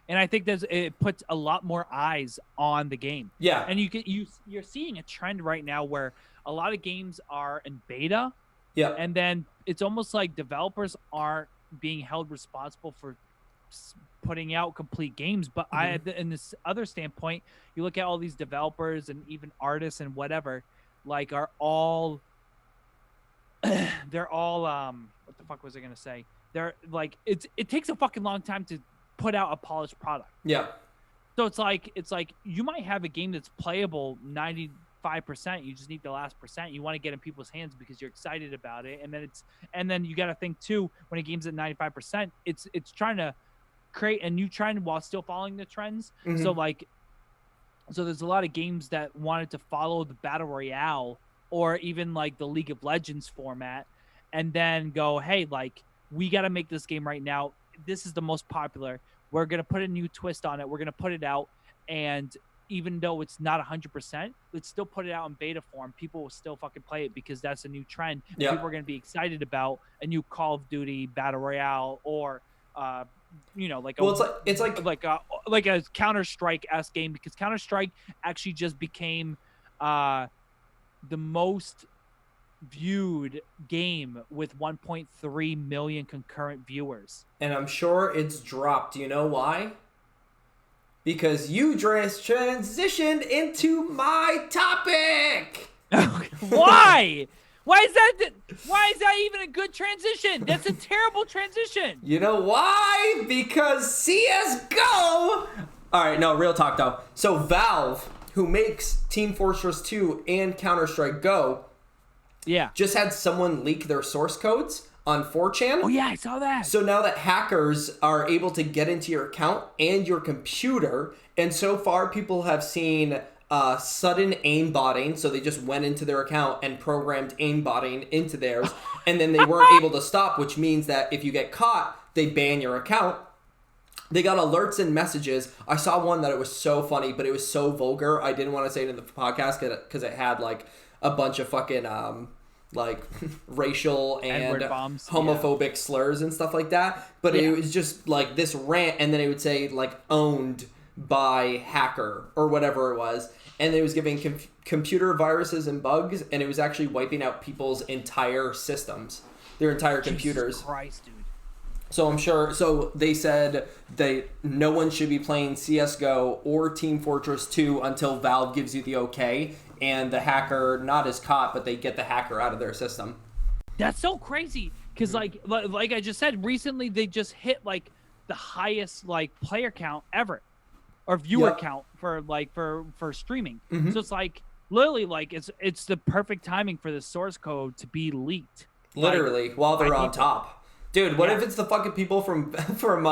and I think it puts a lot more eyes on the game. Yeah, and you're seeing a trend right now where a lot of games are in beta, and then it's almost like developers aren't being held responsible for putting out complete games. But in this other standpoint, you look at all these developers and even artists and whatever, like are all they're all what the fuck was I gonna say? They're like it takes a fucking long time to put out a polished product. Yeah. So it's like you might have a game that's playable 95%. You just need the last percent. You want to get in people's hands because you're excited about it, and then you got to think too, when a game's at 95%, it's trying to create a new trend while still following the trends. So there's a lot of games that wanted to follow the battle royale or even like the League of Legends format, and then go, hey, like we got to make this game right now. This is the most popular. We're gonna put a new twist on it. We're gonna put it out, and even though it's not 100%, let's still put it out in beta form. People will still fucking play it because that's a new trend. Yeah. People are gonna be excited about a new Call of Duty battle royale, or it's like a Counter-Strike-esque game, because Counter-Strike actually just became the most viewed game with 1.3 million concurrent viewers. And I'm sure it's dropped. Do you know why? Because you transitioned into my topic. Why? Why is that even a good transition? That's a terrible transition. You know why? Because CSGO. All right, no, real talk though. So Valve, who makes Team Fortress 2 and Counter-Strike Go, just had someone leak their source codes on 4chan. Oh yeah, I saw that. So now that hackers are able to get into your account and your computer, and so far people have seen sudden aimbotting, so they just went into their account and programmed aimbotting into theirs, and then they weren't able to stop, which means that if you get caught, they ban your account. They got alerts and messages. I saw one that it was so funny, but it was so vulgar, I didn't want to say it in the podcast because it had like a bunch of fucking like racial and homophobic slurs and stuff like that. But it was just like this rant, and then it would say like owned by hacker or whatever it was, and it was giving computer viruses and bugs, and it was actually wiping out people's entire systems, their entire computers. Jesus Christ, dude. So I'm sure. So they said that no one should be playing CS:GO or Team Fortress 2 until Valve gives you the okay, and the hacker not is caught, but they get the hacker out of their system. That's so crazy, because like I just said, recently they just hit like the highest like player count ever, or viewer Yep. count for like for streaming. Mhm. So it's like literally like it's the perfect timing for the source code to be leaked. Literally, while they're by on people. top. Dude, what Yeah. if it's the fucking people from from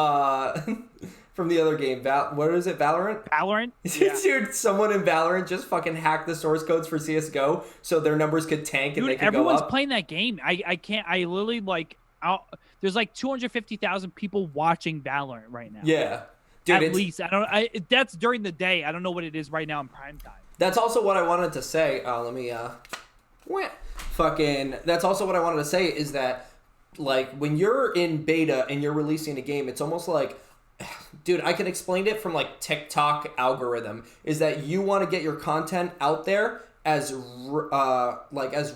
the other game? What is it, Valorant? Valorant. Yeah. Dude, someone in Valorant just fucking hacked the source codes for CS:GO so their numbers could tank and Dude, they could go everyone's up. playing that game. I can't. I literally like. There's like 250,000 people watching Valorant right now. Yeah, dude. At least that's during the day. I don't know what it is right now in prime time. That's also what I wanted to say. Let me That's also what I wanted to say is that, like, when you're in beta and you're releasing a game, it's almost like, dude, I can explain it from like TikTok algorithm. Is that you want to get your content out there as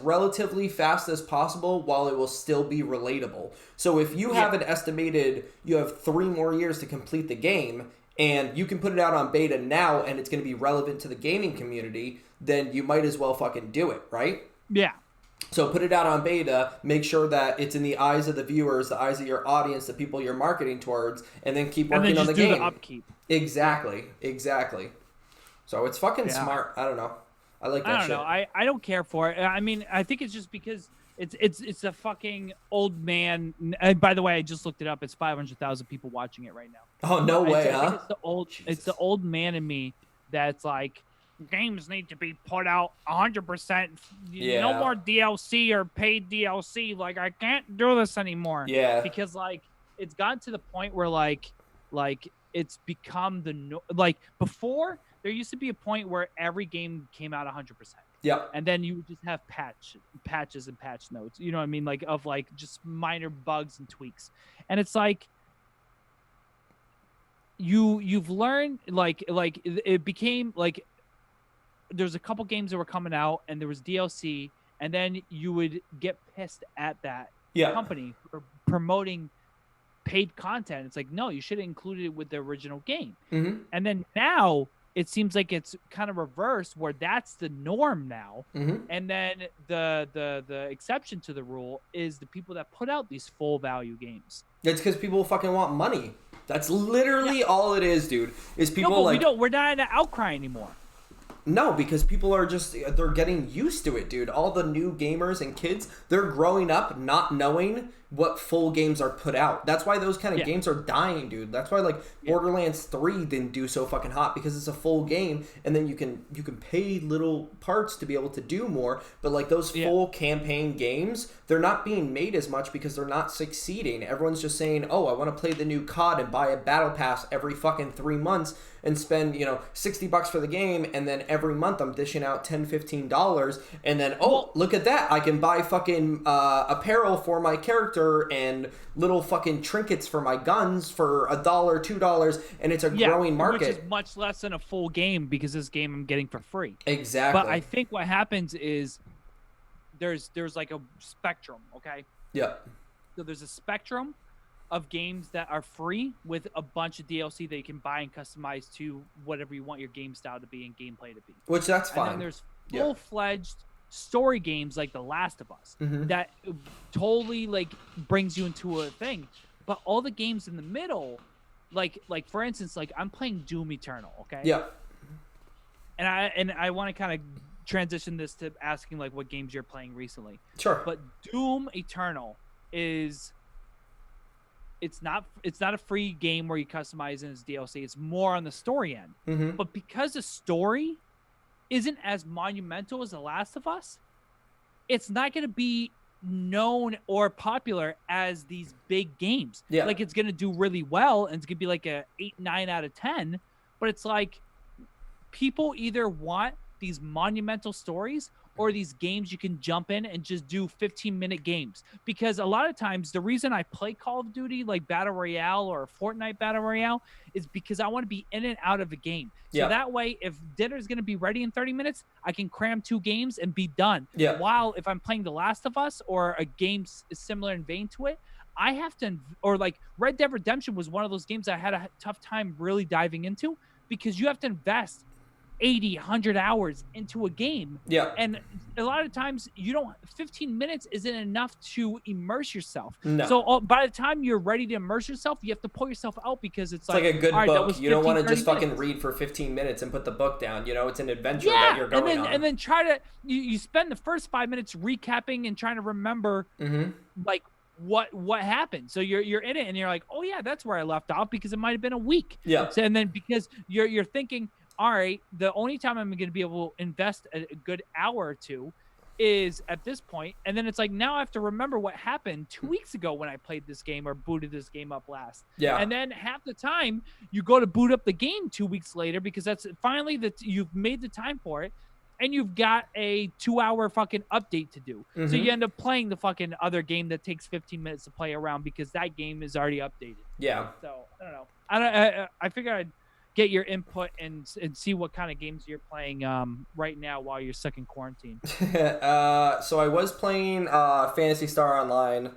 relatively fast as possible while it will still be relatable. So if you have an estimated, you have 3 more years to complete the game, and you can put it out on beta now and it's going to be relevant to the gaming community, then you might as well fucking do it, right? Yeah. So put it out on beta, make sure that it's in the eyes of the viewers, the eyes of your audience, the people you're marketing towards, and then keep working on the game. And then just do the upkeep. Exactly. So it's fucking smart. I don't know. I like that shit. I don't know. I don't care for it. I mean, I think it's just because it's a fucking old man. And by the way, I just looked it up. It's 500,000 people watching it right now. Oh, no way, I think huh? it's the old man in me that's like, games need to be put out 100%. Yeah. No more DLC or paid DLC. Like, I can't do this anymore. Yeah. Because like it's gotten to the point where like it's become like before there used to be a point where every game came out 100%. Yep. And then you would just have patches and patch notes. You know what I mean? Like of like just minor bugs and tweaks. And it's like you've learned like it became like there's a couple games that were coming out and there was DLC, and then you would get pissed at that company for promoting paid content. It's like, no, you should have included it with the original game. Mm-hmm. And then now it seems like it's kind of reversed where that's the norm now. Mm-hmm. And then the exception to the rule is the people that put out these full value games. It's because people fucking want money. That's literally all it is, dude. Is people we're not in an outcry anymore. No, because people are they're getting used to it, dude. All the new gamers and kids, they're growing up not knowing what full games are put out. That's why those kind of games are dying, dude. That's why Borderlands 3 didn't do so fucking hot, because it's a full game and then you can pay little parts to be able to do more, but like those full campaign games, they're not being made as much because they're not succeeding. Everyone's just saying, "Oh, I want to play the new COD and buy a battle pass every fucking 3 months and spend, $60 for the game, and then every month I'm dishing out $10, $15, and then look at that, I can buy fucking apparel for my character and little fucking trinkets for my guns for $1, $2, and it's a growing market." Which is much less than a full game, because this game I'm getting for free. Exactly. But I think what happens is there's like a spectrum, okay? Yeah. So there's a spectrum of games that are free with a bunch of DLC that you can buy and customize to whatever you want your game style to be and gameplay to be. Which that's fine. And then there's full-fledged story games like The Last of Us that totally like brings you into a thing. But all the games in the middle, like for instance, like I'm playing Doom Eternal, okay? Yeah. And I want to kind of transition this to asking like what games you're playing recently. Sure. But Doom Eternal is it's not a free game where you customize in as DLC. It's more on the story end. Mm-hmm. But because the story isn't as monumental as The Last of Us, it's not going to be known or popular as these big games. Yeah. Like it's going to do really well and it's going to be like a 8-9 out of 10, but it's like people either want these monumental stories or these games you can jump in and just do 15-minute games. Because a lot of times the reason I play Call of Duty like Battle Royale or Fortnite Battle Royale is because I want to be in and out of a game. So that way, if dinner's going to be ready in 30 minutes, I can cram 2 games and be done. Yeah. While if I'm playing The Last of Us or a game similar in vein to it, I have to, or like Red Dead Redemption was one of those games I had a tough time really diving into, because you have to invest 80, 100 hours into a game. Yeah. And a lot of times 15 minutes isn't enough to immerse yourself. No. So by the time you're ready to immerse yourself, you have to pull yourself out because it's like a good all right, book. You don't want to just fucking minutes. read for 15 minutes and put the book down. It's an adventure that you're going on. And then try to, you spend the first 5 minutes recapping and trying to remember like what happened. So you're in it and you're like, oh yeah, that's where I left off because it might have been a week. Yeah. So, and then because you're thinking, all right, the only time I'm going to be able to invest a good hour or two is at this point. And then it's like, now I have to remember what happened 2 weeks ago when I played this game or booted this game up last. Yeah. And then half the time you go to boot up the game 2 weeks later because that's finally that you've made the time for it. And you've got a 2-hour fucking update to do. So you end up playing the fucking other game that takes 15 minutes to play around because that game is already updated. Yeah. So I don't know. I figured I'd get your input and see what kind of games you're playing right now while you're stuck in quarantine. So I was playing Phantasy Star Online,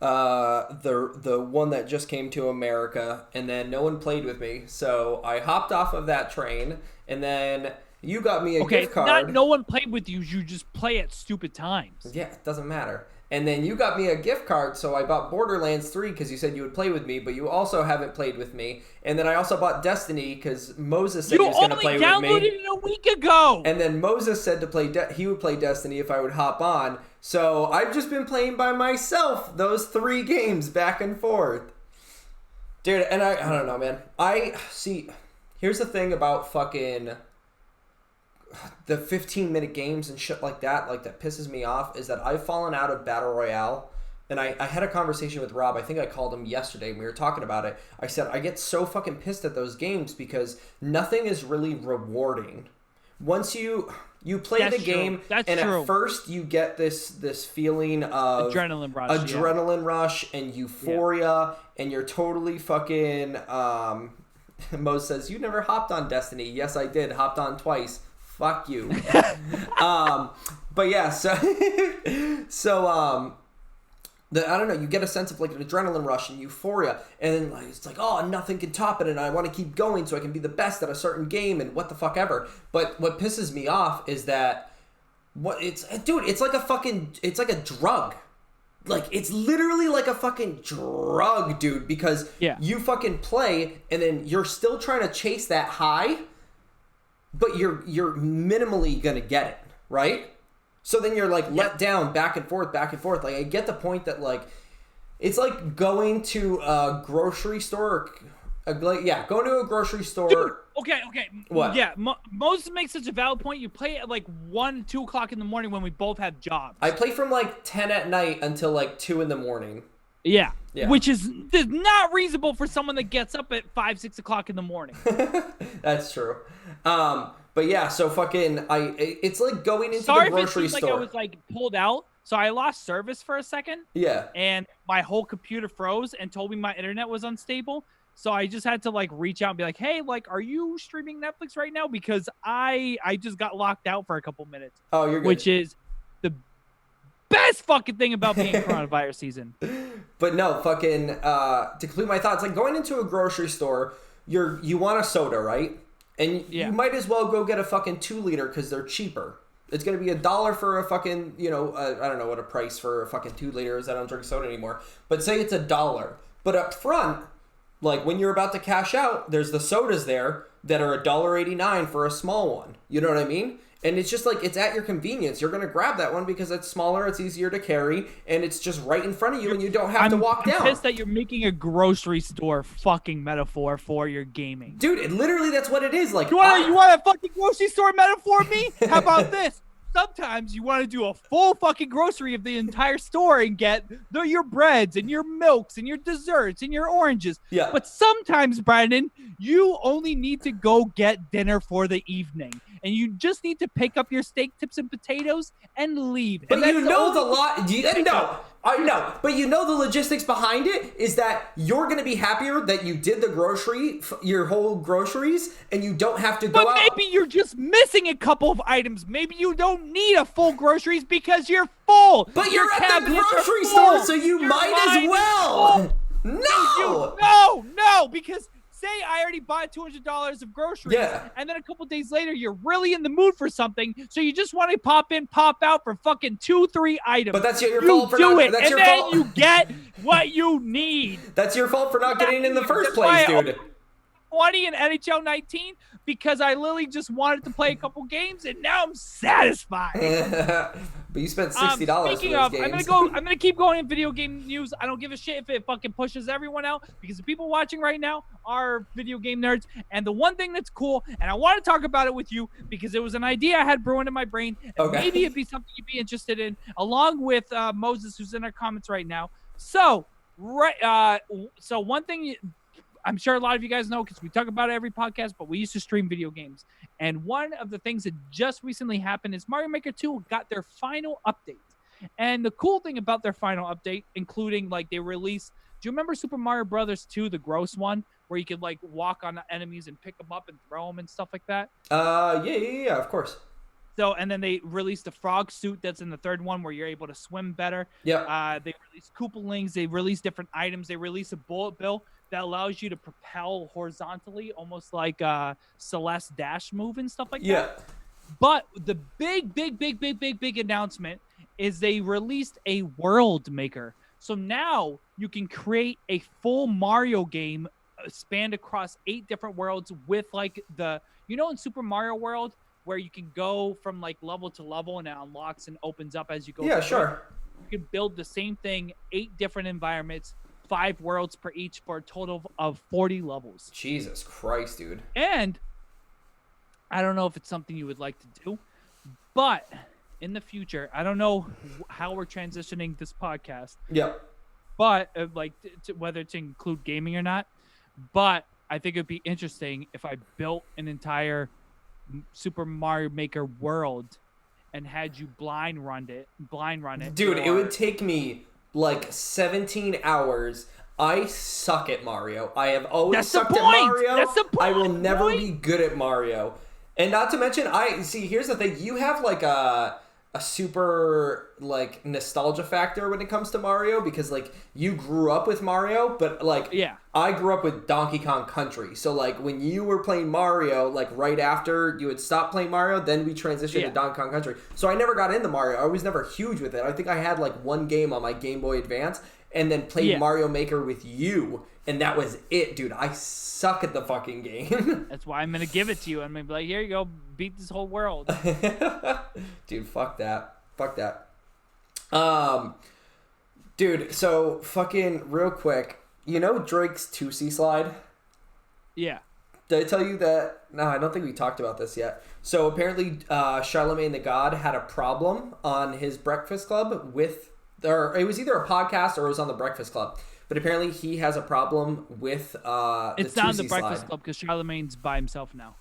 the one that just came to America, and then no one played with me. So I hopped off of that train, and then you got me a gift card. Not no one played with you. You just play at stupid times. Yeah, it doesn't matter. And then you got me a gift card, so I bought Borderlands 3 because you said you would play with me, but you also haven't played with me. And then I also bought Destiny because Moses said he was going to play with me. You only downloaded it a week ago! And then Moses said he would play Destiny if I would hop on. So I've just been playing by myself those 3 games back and forth. Dude, and I don't know, man. Here's the thing about fucking the 15-minute games and shit like that pisses me off is that I've fallen out of Battle Royale. And I had a conversation with Rob. I think I called him yesterday and we were talking about it. I said, I get so fucking pissed at those games because nothing is really rewarding. Once you play the game at first you get this feeling of adrenaline rush and euphoria and you're totally fucking Mo says, you never hopped on Destiny. Yes, I did. Hopped on twice. Fuck you. But yeah, I don't know, you get a sense of like an adrenaline rush and euphoria, and then it's like, oh, nothing can top it, and I want to keep going so I can be the best at a certain game and what the fuck ever. But what pisses me off is that it's like a drug. Like, it's literally like a fucking drug, dude, because you fucking play and then you're still trying to chase that high, but you're minimally gonna get it, right? So then you're like let down back and forth. Like, I get the point that like it's like going to a grocery store. Going to a grocery store. Dude, okay. What? Yeah, Moses makes such a valid point. You play at like 1, 2 o'clock in the morning when we both have jobs. I play from like 10 at night until like 2 in the morning. Yeah. Which is not reasonable for someone that gets up at 5, 6 o'clock in the morning. That's true. But yeah, so fucking it's like going into the grocery store. Like I was like pulled out, so I lost service for a second. Yeah. And my whole computer froze and told me my internet was unstable. So I just had to like reach out and be like, hey, like, are you streaming Netflix right now? Because I just got locked out for a couple minutes. Oh, you're good. Which is the best fucking thing about being coronavirus season. But no, fucking to complete my thoughts, like going into a grocery store, you want a soda, right? And you might as well go get a fucking 2-liter because they're cheaper. It's going to be $1 for a fucking, I don't know what a price for a fucking 2-liter is. I don't drink soda anymore. But say it's $1. But up front, like when you're about to cash out, there's the sodas there that are $1.89 for a small one. You know what I mean? And it's just like, it's at your convenience. You're going to grab that one because it's smaller, it's easier to carry, and it's just right in front of you and you don't have to walk down. I'm pissed that you're making a grocery store fucking metaphor for your gaming. Dude, literally that's what it is. Like, you want a fucking grocery store metaphor me? How about this? Sometimes you want to do a full fucking grocery of the entire store and get your breads and your milks and your desserts and your oranges. Yeah. But sometimes, Brandon, you only need to go get dinner for the evening. And you just need to pick up your steak tips and potatoes and leave. But you know I know. But you know the logistics behind it is that you're going to be happier that you did your whole groceries, and you don't have to go out. But maybe you're just missing a couple of items. Maybe you don't need a full groceries because you're full. But you're at the grocery store, so you might as well. No, because say I already bought $200 of groceries, Yeah. and then a couple days later, you're really in the mood for something, so you just want to pop in, pop out for fucking 2-3 items. But that's your fault for not. That's your fault. You get what you need. That's your fault for not getting in the first place, dude. 20 in NHL 19 because I literally just wanted to play a couple games, and now I'm satisfied. But you spent $60 Speaking for of, those games. I'm gonna keep going in video game news. I don't give a shit if it fucking pushes everyone out, because the people watching right now are video game nerds. And the one thing that's cool, and I want to talk about it with you because it was an idea I had brewing in my brain, and maybe it'd be something you'd be interested in, along with Moses, who's in our comments right now. So one thing. I'm sure a lot of you guys know because we talk about it every podcast, but we used to stream video games. And one of the things that just recently happened is Mario Maker 2 got their final update. And the cool thing about their final update, including like they released, do you remember Super Mario Brothers 2, the gross one, where you could like walk on enemies and pick them up and throw them and stuff like that? Yeah, of course. So, and then they released a frog suit that's in the third one where you're able to swim better. Yeah. They released Koopalings. They released different items. They released a bullet bill that allows you to propel horizontally, almost like a Celeste dash move and stuff like that. But the big announcement is they released a world maker. So now you can create a full Mario game spanned across 8 different worlds with like in Super Mario World, where you can go from like level to level and it unlocks and opens up as you go. Yeah, sure. You can build the same thing, 8 different environments, 5 worlds per each, for a total of 40 levels. Jesus Christ, dude. And I don't know if it's something you would like to do, but in the future, I don't know how we're transitioning this podcast. Yep. But whether to include gaming or not, but I think it'd be interesting if I built an entire Super Mario Maker world and had you blind run it. Dude, it would take me like 17 hours. I suck at Mario. I have always sucked at Mario. That's the point. I will never be good at Mario. And not to mention, here's the thing. You have like a super like nostalgia factor when it comes to Mario, because like you grew up with Mario, but like I grew up with Donkey Kong Country. So like when you were playing Mario, like right after you had stopped playing Mario, then we transitioned to Donkey Kong Country. So I never got into Mario. I was never huge with it. I think I had like one game on my Game Boy Advance and then played Mario Maker with you, and that was it, dude. I suck at the fucking game. That's why I'm gonna give it to you. I'm gonna be like, here you go, beat this whole world. Dude, fuck that. Dude, so fucking real quick, you know Drake's 2C slide? Yeah. Did I tell you that? No, I don't think we talked about this yet. So apparently Charlemagne the God had a problem on his Breakfast Club or it was either a podcast or it was on the Breakfast Club. But apparently he has a problem with it's the 2C not the Breakfast slide. Club because Charlemagne's by himself now.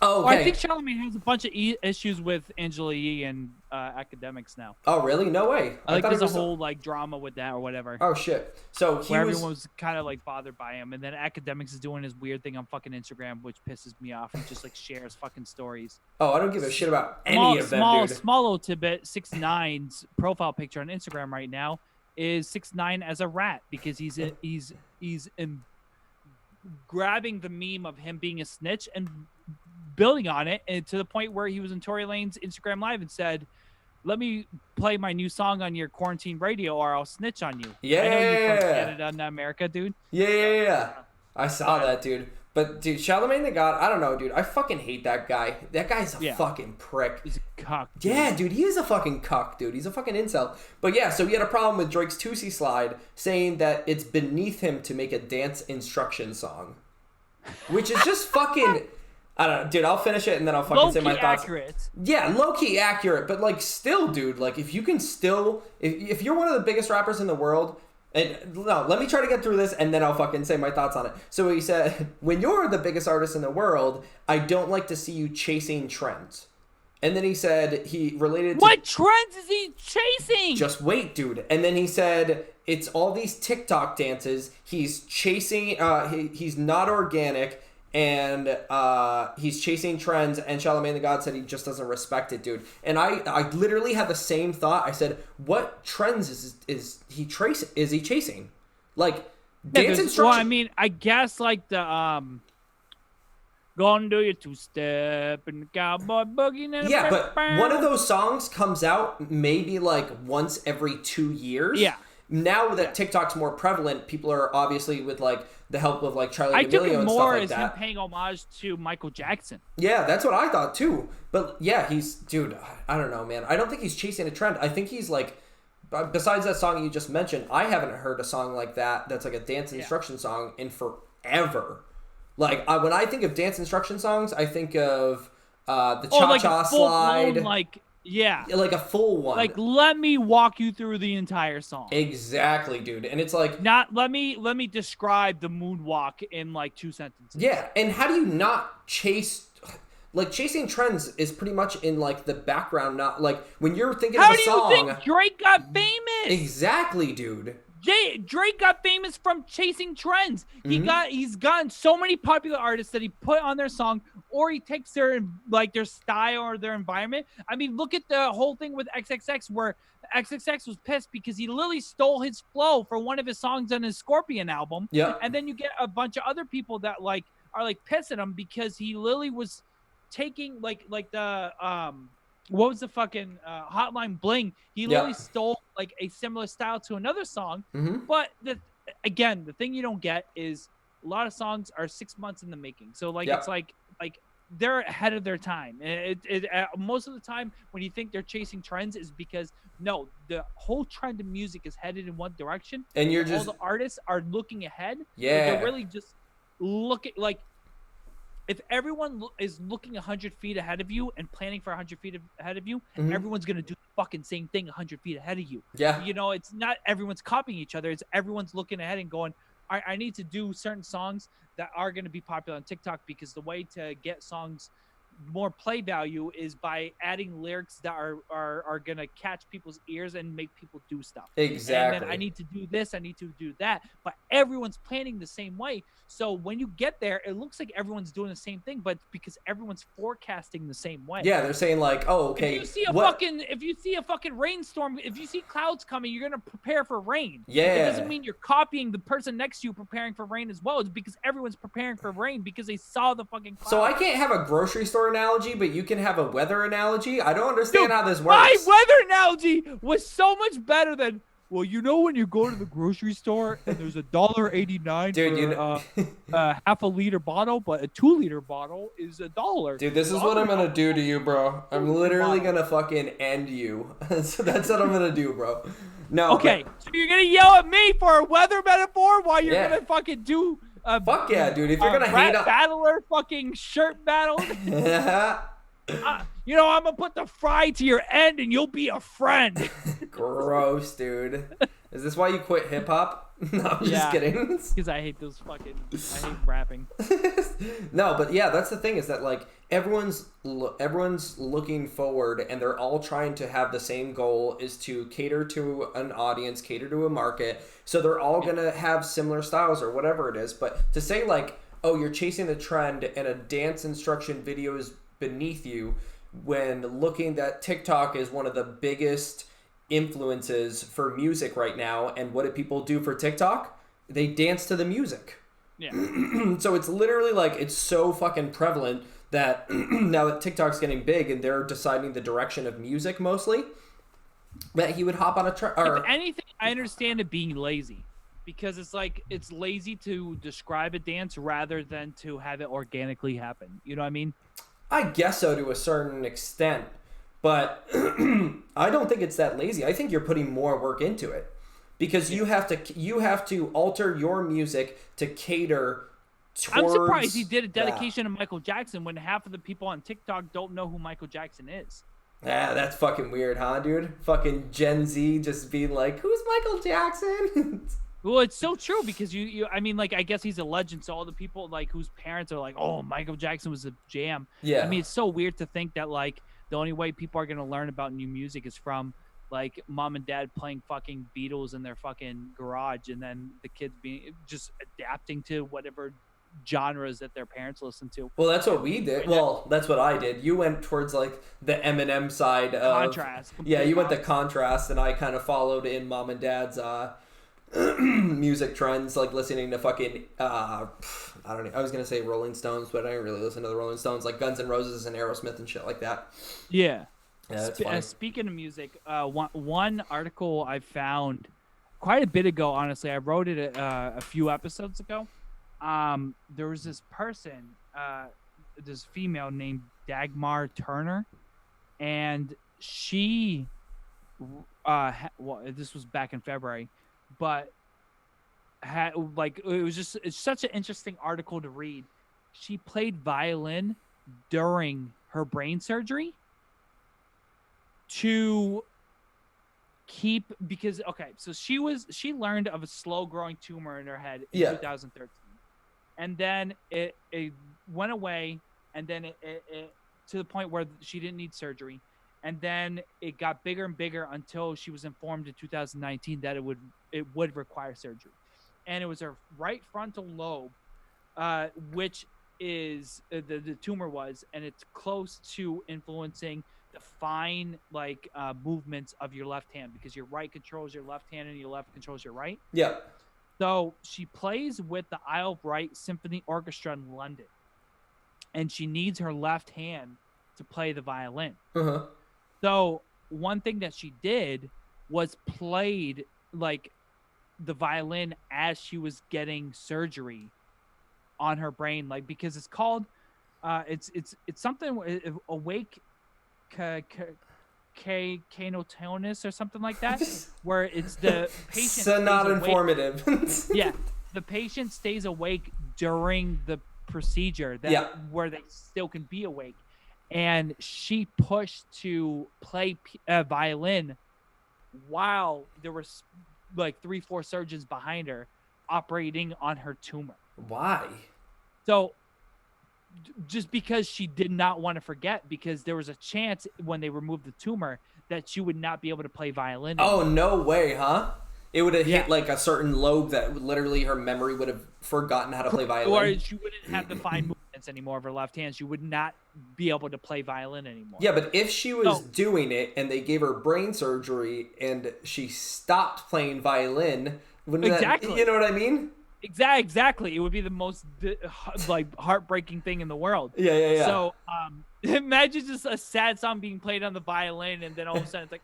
Oh, okay. I think Charlemagne has a bunch of issues with Angela Yee and academics now. Oh, really? No way. I think there's a whole like drama with that or whatever. Oh shit! So everyone was kind of like bothered by him, and then academics is doing his weird thing on fucking Instagram, which pisses me off. He just like shares fucking stories. Oh, I don't give a shit about any of them, dude. Small little tidbit. 6ix9ine's profile picture on Instagram right now is 6ix9ine as a rat because he's grabbing the meme of him being a snitch and building on it, and to the point where he was in Tory Lane's Instagram Live and said, "Let me play my new song on your quarantine radio, or I'll snitch on you." Yeah, I know you're from Canada, not America, dude. Yeah. I saw that, dude. But dude, Charlemagne the God, I don't know, dude. I fucking hate that guy. That guy's a fucking prick. He's a cuck. Dude. Yeah, dude, he is a fucking cuck, dude. He's a fucking incel. But yeah, so he had a problem with Drake's 2C slide, saying that it's beneath him to make a dance instruction song, which is just fucking. I don't know, dude. I'll finish it and then I'll fucking say my thoughts. Accurate. Yeah, low key accurate, but like still, dude. Like if you can still, if you're one of the biggest rappers in the world. And no, let me try to get through this and then I'll fucking say my thoughts on it. So he said, when you're the biggest artist in the world, I don't like to see you chasing trends. And then he said he related to... What trends is he chasing? Just wait, dude. And then he said, it's all these TikTok dances. He's chasing... he's not organic. And he's chasing trends, and Charlemagne the God said he just doesn't respect it, dude. And I literally had the same thought. I said, what trends is he chasing? Like, Dance instruction. Well, I mean, I guess like the gonna do your two-step and the cowboy boogie. Yeah, but one of those songs comes out maybe like once every 2 years. Yeah. Now that TikTok's more prevalent, people are obviously with like the help of like Charli D'Amelio and stuff like that. I took it more as him paying homage to Michael Jackson. Yeah, that's what I thought too. But yeah, dude, I don't know, man. I don't think he's chasing a trend. I think he's like, besides that song you just mentioned, I haven't heard a song like that that's like a dance instruction song in forever. Like, when I think of dance instruction songs, I think of the Cha-Cha Slide. Yeah. Like a full one. Like, let me walk you through the entire song. Exactly, dude. And it's like... let me describe the moonwalk in like 2 sentences. Yeah, and how do you not chase... Like, chasing trends is pretty much in, like, the background, not... Like, when you're thinking of a song... How do you think Drake got famous? Exactly, dude. Drake got famous from chasing trends. He's gotten so many popular artists that he put on their song, or he takes their style or their environment. I mean, look at the whole thing with XXX, where XXX was pissed because he literally stole his flow for one of his songs on his Scorpion album. Yeah. And then you get a bunch of other people that are pissing him because he literally was taking the what was the fucking Hotline Bling? He literally stole like a similar style to another song. But the thing you don't get is a lot of songs are 6 months in the making. So it's like they're ahead of their time. Most of the time when you think they're chasing trends is because the whole trend of music is headed in one direction, and all the artists are looking ahead. Yeah, they're really just looking like. If everyone is looking 100 feet ahead of you and planning for 100 feet ahead of you, everyone's going to do the fucking same thing 100 feet ahead of you. Yeah. It's not everyone's copying each other. It's everyone's looking ahead and going, I need to do certain songs that are going to be popular on TikTok, because the way to get songs more play value is by adding lyrics that are going to catch people's ears and make people do stuff. Exactly. And then I need to do this, I need to do that. But everyone's planning the same way. So when you get there, it looks like everyone's doing the same thing, but because everyone's forecasting the same way. Yeah, they're saying like, oh, okay. If you see a fucking rainstorm, if you see clouds coming, you're gonna prepare for rain. Yeah. It doesn't mean you're copying the person next to you preparing for rain as well. It's because everyone's preparing for rain because they saw the fucking clouds. So I can't have a grocery store analogy, but you can have a weather analogy? I don't understand how this works. My weather analogy was so much better than... Well, when you go to the grocery store and there's $1.89 for half a liter bottle, but a 2 liter bottle is $1. Dude, this is what I'm gonna do to you, bro. I'm literally gonna fucking end you. So that's what I'm gonna do, bro. No. Okay, so you're gonna yell at me for a weather metaphor while you're gonna fucking do fuck yeah, dude. If you're gonna hate rap battler fucking shirt battle. I'm gonna put the fry to your end and you'll be a friend. Gross, dude. Is this why you quit hip hop? No, I'm just kidding. Because I hate I hate rapping. No, but yeah, that's the thing, is that like everyone's looking forward, and they're all trying to have the same goal, is to cater to an audience, cater to a market. So they're all gonna have similar styles or whatever it is. But to say like, oh, you're chasing a trend and a dance instruction video is beneath you, when looking that TikTok is one of the biggest influences for music right now. And what do people do for TikTok? They dance to the music. Yeah. So it's literally like, it's so fucking prevalent that now that TikTok's getting big and they're deciding the direction of music mostly, that he would hop on a trend. If anything, I understand it being lazy, because it's lazy to describe a dance rather than to have it organically happen. You know what I mean? I guess so, to a certain extent, but I don't think it's that lazy. I think you're putting more work into it, because you have to alter your music to cater towards... I'm surprised he did a dedication to Michael Jackson when half of the people on TikTok don't know who Michael Jackson is. Yeah, that's fucking weird, huh, dude? Fucking Gen Z just being like, who's Michael Jackson? Well, it's so true, because I mean, like, I guess he's a legend, so all the people, like, whose parents are like, oh, Michael Jackson was a jam. Yeah. I mean, it's so weird to think that, like, the only way people are going to learn about new music is from, like, mom and dad playing fucking Beatles in their fucking garage, and then the kids just adapting to whatever genres that their parents listen to. Well, that's what we did. Well, that's what I did. You went towards, like, the Eminem side of... Contrast. Yeah, you went the contrast, and I kind of followed in mom and dad's music trends, like listening to fucking I don't know. I was gonna say Rolling Stones, but I didn't really listen to the Rolling Stones, like Guns N' Roses and Aerosmith and shit like that. Yeah. Yeah, that's funny. Speaking of music, one article I found quite a bit ago. Honestly, I wrote it a few episodes ago. There was this person, this female named Dagmar Turner, and she, this was back in February, but it's such an interesting article to read. She played violin during her brain surgery to keep, because so she learned of a slow growing tumor in her head in 2013, and then it went away, and then it to the point where she didn't need surgery, and then it got bigger and bigger until she was informed in 2019 that it would require surgery. And it was her right frontal lobe, which is the tumor was, and it's close to influencing the fine movements of your left hand, because your right controls your left hand and your left controls your right. Yeah. So she plays with the Isle of Wight Symphony Orchestra in London, and she needs her left hand to play the violin. Uh-huh. So one thing that she did was played the violin as she was getting surgery on her brain, because it's called it's something awake canotonus or something like that, where it's the patient so not informative. Yeah, the patient stays awake during the procedure where they still can be awake, and she pushed to play violin while there was 3-4 surgeons behind her operating on her tumor. Why? So just because she did not want to forget, because there was a chance when they removed the tumor that she would not be able to play violin anymore. Oh, no way, huh? It would have hit a certain lobe that literally her memory would have forgotten how to play violin. Or she wouldn't have the fine movements anymore of her left hand. She would not be able to play violin anymore. Yeah, but if she was doing it and they gave her brain surgery and she stopped playing violin, wouldn't that, you know what I mean? Exactly. It would be the most heartbreaking thing in the world. Yeah. So imagine just a sad song being played on the violin, and then all of a sudden it's like,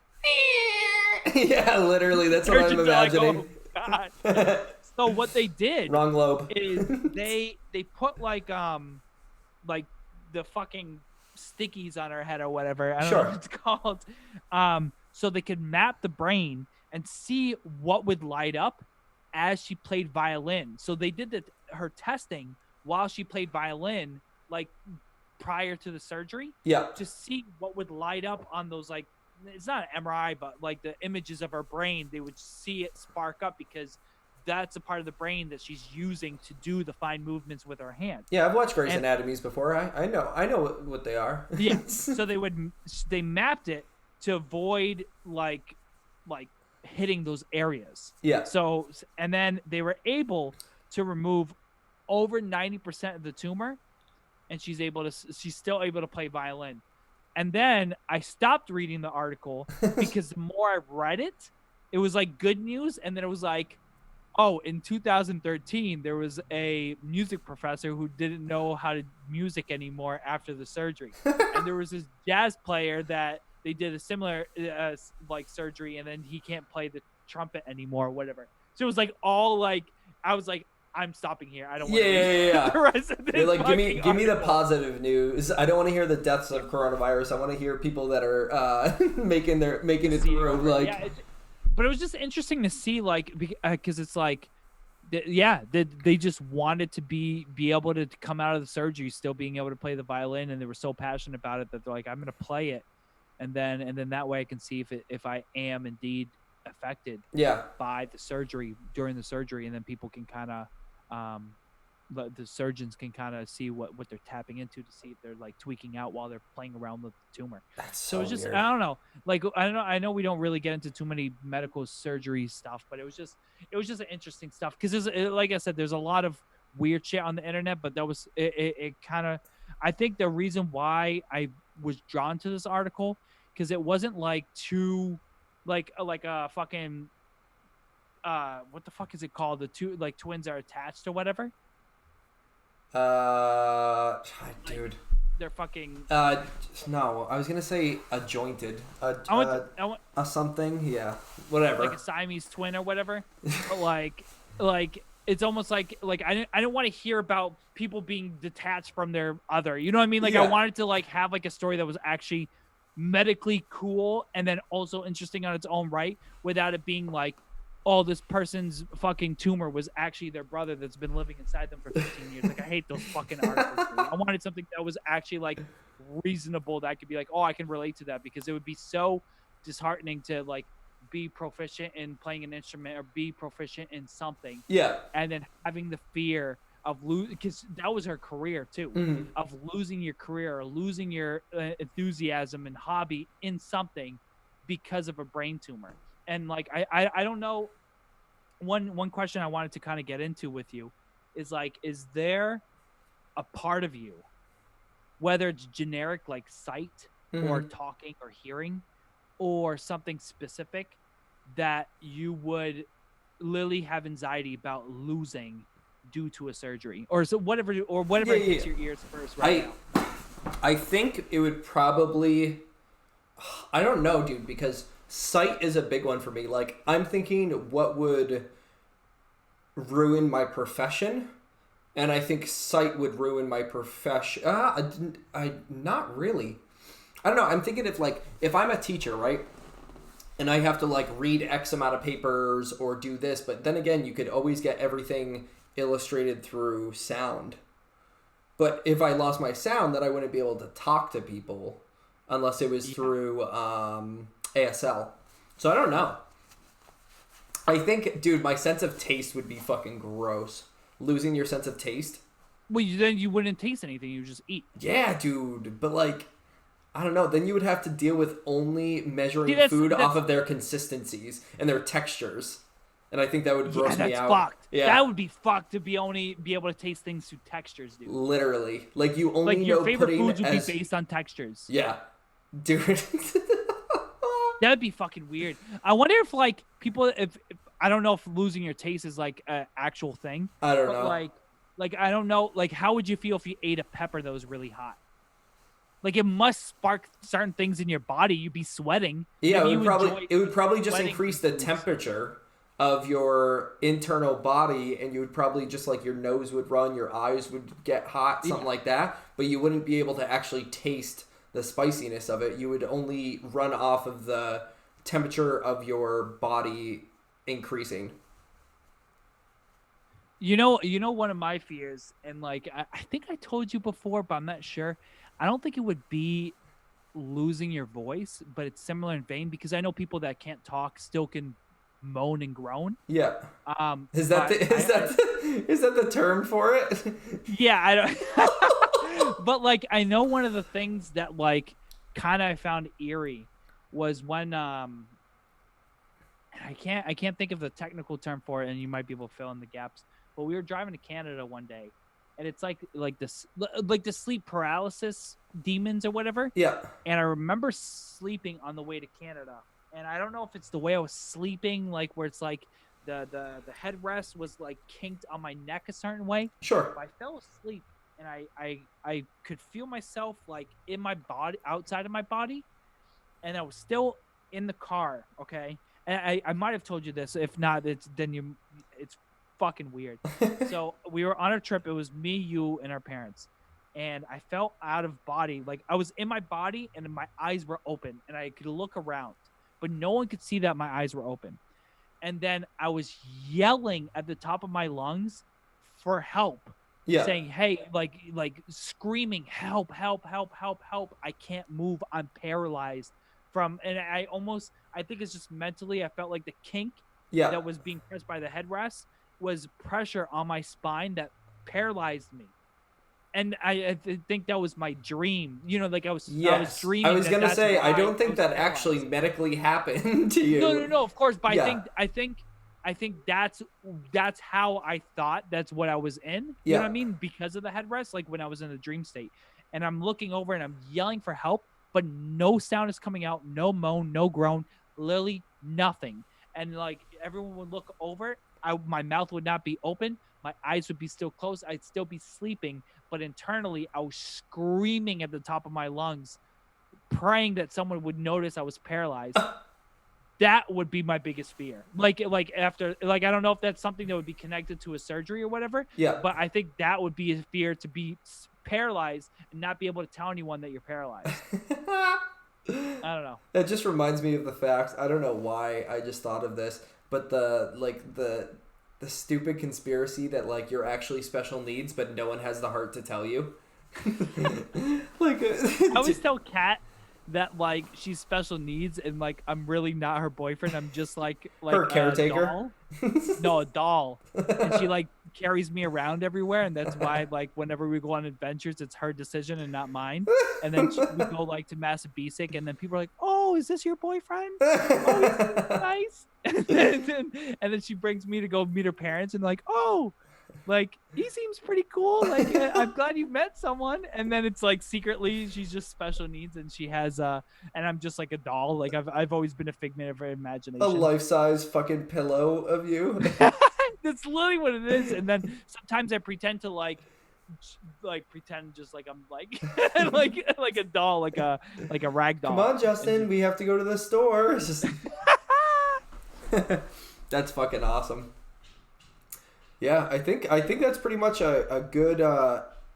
yeah, literally, that's what I'm imagining. Oh, God. So what they did, wrong lobe, is they put the fucking stickies on her head or whatever. I don't know what it's called. So they could map the brain and see what would light up as she played violin. So they did her testing while she played violin, prior to the surgery. Yeah. To see what would light up on those, it's not an MRI, but the images of her brain, they would see it spark up, because that's a part of the brain that she's using to do the fine movements with her hand. Yeah, I've watched Grey's Anatomies before. I know what they are. Yeah. So they mapped it to avoid hitting those areas. Yeah. So, and then they were able to remove over 90% of the tumor, and she's still able to play violin. And then I stopped reading the article because the more I read it, it was good news. And then it was in 2013, there was a music professor who didn't know how to music anymore after the surgery. And there was this jazz player that they did a similar surgery, and then he can't play the trumpet anymore or whatever. So it was I was I'm stopping here. I don't want to read the rest of this. You're give me the positive news. I don't want to hear the deaths of coronavirus. I want to hear people that are making it through. But it was just interesting to see, because it's they just wanted to be able to come out of the surgery still being able to play the violin, and they were so passionate about it that they're I'm going to play it, and then that way I can see if I am indeed affected by the surgery during the surgery, and then people can kind of the surgeons can kind of see what they're tapping into to see if they're tweaking out while they're playing around with the tumor. That's so it's just weird. I don't know. I know we don't really get into too many medical surgery stuff, but it was just an interesting stuff, because like I said, there's a lot of weird shit on the internet, but that was it kind of, I think the reason why I was drawn to this article, because it wasn't too a fucking what the fuck is it called? The two like twins are attached or whatever. Dude. They're fucking. No, I was gonna say adjointed. I want A something, yeah, whatever. like a Siamese twin or whatever. But like it's almost like I didn't want to hear about people being detached from their other. You know what I mean? Like Yeah. I wanted to like have like a story that was actually medically cool and then also interesting on its own right, without it being like, oh, this person's fucking tumor was actually their brother that's been living inside them for 15 years. Like, I hate those fucking articles. I wanted something that was actually like reasonable, that I could be like, oh, I can relate to that, because it would be so disheartening to like be proficient in playing an instrument or be proficient in something. Yeah. And then having the fear of losing, because that was her career too, of losing your career or losing your enthusiasm and hobby in something because of a brain tumor. And like I don't know, one question I wanted to kind of get into with you is like, is there a part of you, whether it's generic like sight or talking or hearing or something specific, that you would literally have anxiety about losing due to a surgery or so whatever hits your ears first now? I think it would probably, I don't know, dude, because sight is a big one for me. Like, I'm thinking what would ruin my profession, and I think sight would ruin my profession. Not really. I don't know. I'm thinking if I'm a teacher, right, and I have to like read X amount of papers or do this, but then again, you could always get everything illustrated through sound. But if I lost my sound, then I wouldn't be able to talk to people unless it was through ASL. So I don't know. I think, dude, my sense of taste would be fucking gross. Losing your sense of taste. Well, then you wouldn't taste anything. You just eat. Yeah, dude. But like, I don't know. Then you would have to deal with only measuring food off of their consistencies and their textures. And I think that would gross me out. Fucked. Yeah, that would be fucked to be able to taste things through textures, dude. Literally, like you only like your know favorite pudding foods would be based on textures. Yeah, dude. That would be fucking weird. I wonder if like people, if I don't know if losing your taste is like an actual thing. I don't know. Like I don't know. Like, how would you feel if you ate a pepper that was really hot? Like, it must spark certain things in your body. You'd be sweating. Yeah, Maybe it would probably just sweating increase the temperature of your internal body, and you would probably just like your nose would run, your eyes would get hot, something like that. But you wouldn't be able to actually taste the spiciness of it. You would only run off of the temperature of your body increasing. You know, one of my fears, and like I think I told you before, but I'm not sure. I don't think it would be losing your voice, but it's similar in vein, because I know people that can't talk still can moan and groan. Yeah. Is that the term for it? Yeah, I don't. But like, I know one of the things that like kind of I found eerie was when I can't think of the technical term for it, and you might be able to fill in the gaps. But we were driving to Canada one day, and it's like the sleep paralysis demons or whatever. Yeah. And I remember sleeping on the way to Canada, and I don't know if it's the way I was sleeping, like where it's like the headrest was like kinked on my neck a certain way. Sure. But I fell asleep, and I could feel myself like in my body, outside of my body, and I was still in the car. Okay. And I might have told you this. If not, it's fucking weird. So we were on a trip. It was me, you, and our parents. And I felt out of body. Like, I was in my body and my eyes were open and I could look around, but no one could see that my eyes were open. And then I was yelling at the top of my lungs for help. Yeah. Saying, hey, like screaming, help, help, help, help, help. I can't move. I'm paralyzed. And I think it's just mentally, I felt like the kink that was being pressed by the headrest was pressure on my spine that paralyzed me. And I think that was my dream. You know, like I was dreaming. I was gonna say, I don't think that actually medically happened to you. No, of course. But I think that's how I thought. That's what I was in. You know what I mean? Because of the headrest, like when I was in a dream state, and I'm looking over and I'm yelling for help, but no sound is coming out, no moan, no groan, literally nothing. And like everyone would look over. My mouth would not be open. My eyes would be still closed. I'd still be sleeping, but internally I was screaming at the top of my lungs, praying that someone would notice I was paralyzed. That would be my biggest fear. Like after, like, I don't know if that's something that would be connected to a surgery or whatever. Yeah. But I think that would be a fear, to be paralyzed and not be able to tell anyone that you're paralyzed. I don't know. It just reminds me of the fact, I don't know why I just thought of this, but the stupid conspiracy that like you're actually special needs, but no one has the heart to tell you. Like I always tell Kat that like she's special needs and like I'm really not her boyfriend. I'm just like her caretaker. A doll. No, a doll. And she like carries me around everywhere, and that's why like whenever we go on adventures, it's her decision and not mine. And then we go like to Massabesic, and then people are like, "Oh, is this your boyfriend? Oh, he's nice." And then she brings me to go meet her parents, and like, "Oh, like he seems pretty cool. Like I'm glad you met someone." And then it's like secretly she's just special needs, and she has and I'm just like a doll. Like I've always been a figment of her imagination. A life-size fucking pillow of you. That's literally what it is. And then sometimes I pretend to like pretend just like I'm like like a doll, like a rag doll. Come on, Justin, we have to go to the store. It's just... That's fucking awesome. Yeah, I think that's pretty much a good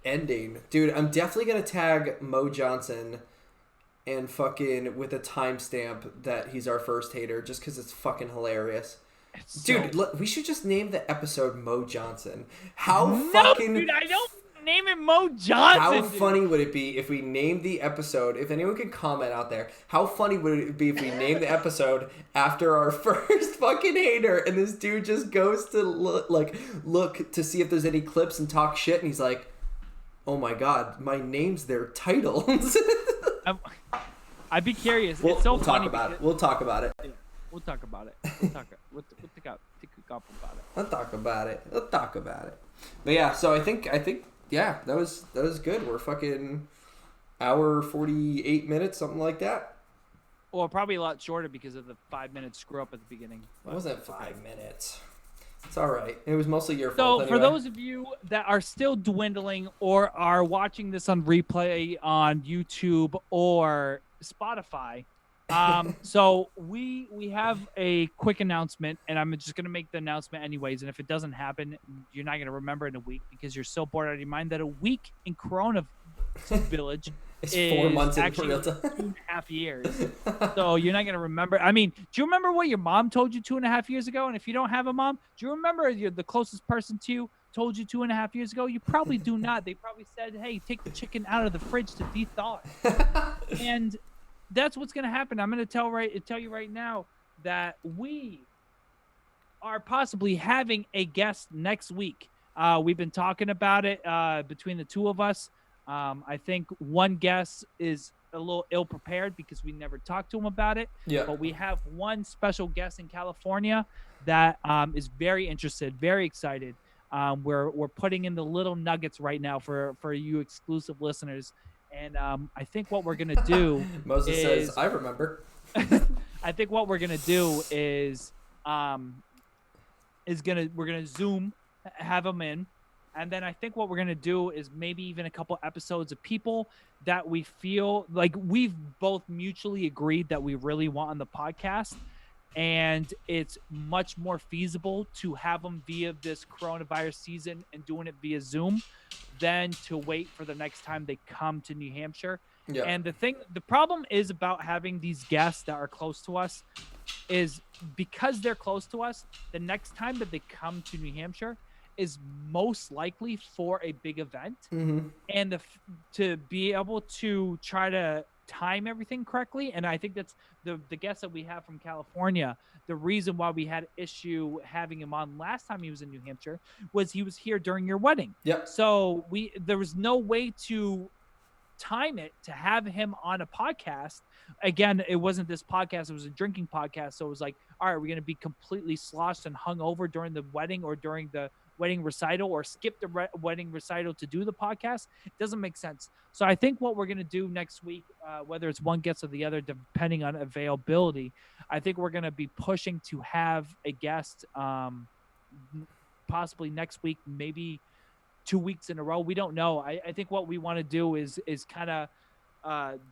ending. Dude, I'm definitely going to tag Mo Johnson and fucking with a timestamp that he's our first hater just because it's fucking hilarious. Dude, we should just name the episode Mo Johnson. Dude, I don't name it Mo Johnson. How funny would it be if we named the episode, if anyone could comment out there, how funny would it be if we named the episode after our first fucking hater and this dude just goes to look to see if there's any clips and talk shit and he's like, oh my god, my name's their title. I'd be curious. We'll funny. Talk about it. We'll talk about it. We'll talk about it. We'll think about it. I'll talk about it. But yeah, so I think yeah, that was good. We're fucking hour 48 minutes, something like that. Well, probably a lot shorter because of the 5-minute screw up at the beginning. It wasn't 5 minutes. It's all right. It was mostly your So fault. Anyway. for those of you that are still dwindling or are watching this on replay on YouTube or Spotify, so we have a quick announcement, and I'm just gonna make the announcement anyways. And if it doesn't happen, you're not gonna remember in a week because you're so bored out of your mind that a week in Corona Village it's is 4 months actually in 2.5 years. So you're not gonna remember. I mean, do you remember what your mom told you 2.5 years ago? And if you don't have a mom, do you remember the closest person to you told you 2.5 years ago? You probably do not. They probably said, "Hey, take the chicken out of the fridge to de-thaw it." And that's what's going to happen. I'm going to tell you right now that we are possibly having a guest next week. We've been talking about it between the two of us. I think one guest is a little ill-prepared because we never talked to him about it. Yeah. But we have one special guest in California that is very interested, very excited. We're putting in the little nuggets right now for you exclusive listeners. And I think what we're gonna do Moses says, "I remember." I think what we're gonna do is we're gonna Zoom, have them in, and then I think what we're gonna do is maybe even a couple episodes of people that we feel like we've both mutually agreed that we really want on the podcast, and it's much more feasible to have them via this coronavirus season and doing it via Zoom than to wait for the next time they come to New Hampshire. Yeah. And the problem is about having these guests that are close to us is because they're close to us, the next time that they come to New Hampshire is most likely for a big event. Mm-hmm. And to be able to try to time everything correctly, and I think that's the guest that we have from California. The reason why we had issue having him on last time he was in New Hampshire was he was here during your wedding. Yep. So there was no way to time it to have him on a podcast. Again, it wasn't this podcast, it was a drinking podcast. So it was like, all right, we're going to be completely sloshed and hungover during the wedding or during the wedding recital or skip the wedding recital to do the podcast. It doesn't make sense. So I think what we're going to do next week, whether it's one guest or the other, depending on availability, I think we're going to be pushing to have a guest possibly next week, maybe 2 weeks in a row. We don't know. I think what we want to do is kind of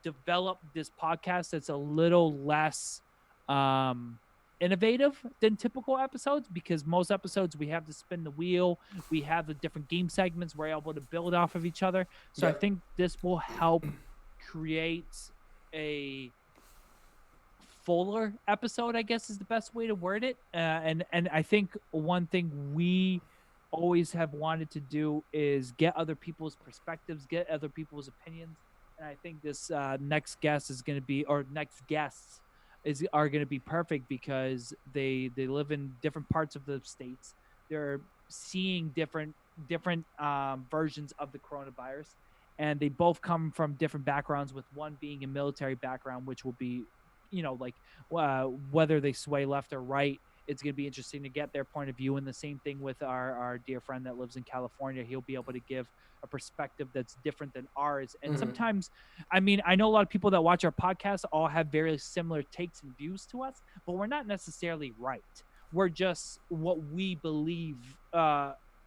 develop this podcast that's a little less innovative than typical episodes, because most episodes we have to spin the wheel, we have the different game segments, we're able to build off of each other. So I think this will help create a fuller episode, I guess is the best way to word it. And I think one thing we always have wanted to do is get other people's perspectives, get other people's opinions. And I think this next guest is going to be, or next guests are going to be perfect, because they live in different parts of the states. They're seeing different versions of the coronavirus, and they both come from different backgrounds, with one being a military background, which will be, like whether they sway left or right, it's going to be interesting to get their point of view. And the same thing with our dear friend that lives in California. He'll be able to give a perspective that's different than ours. And sometimes, I know a lot of people that watch our podcast all have very similar takes and views to us, but we're not necessarily right. We're just what we believe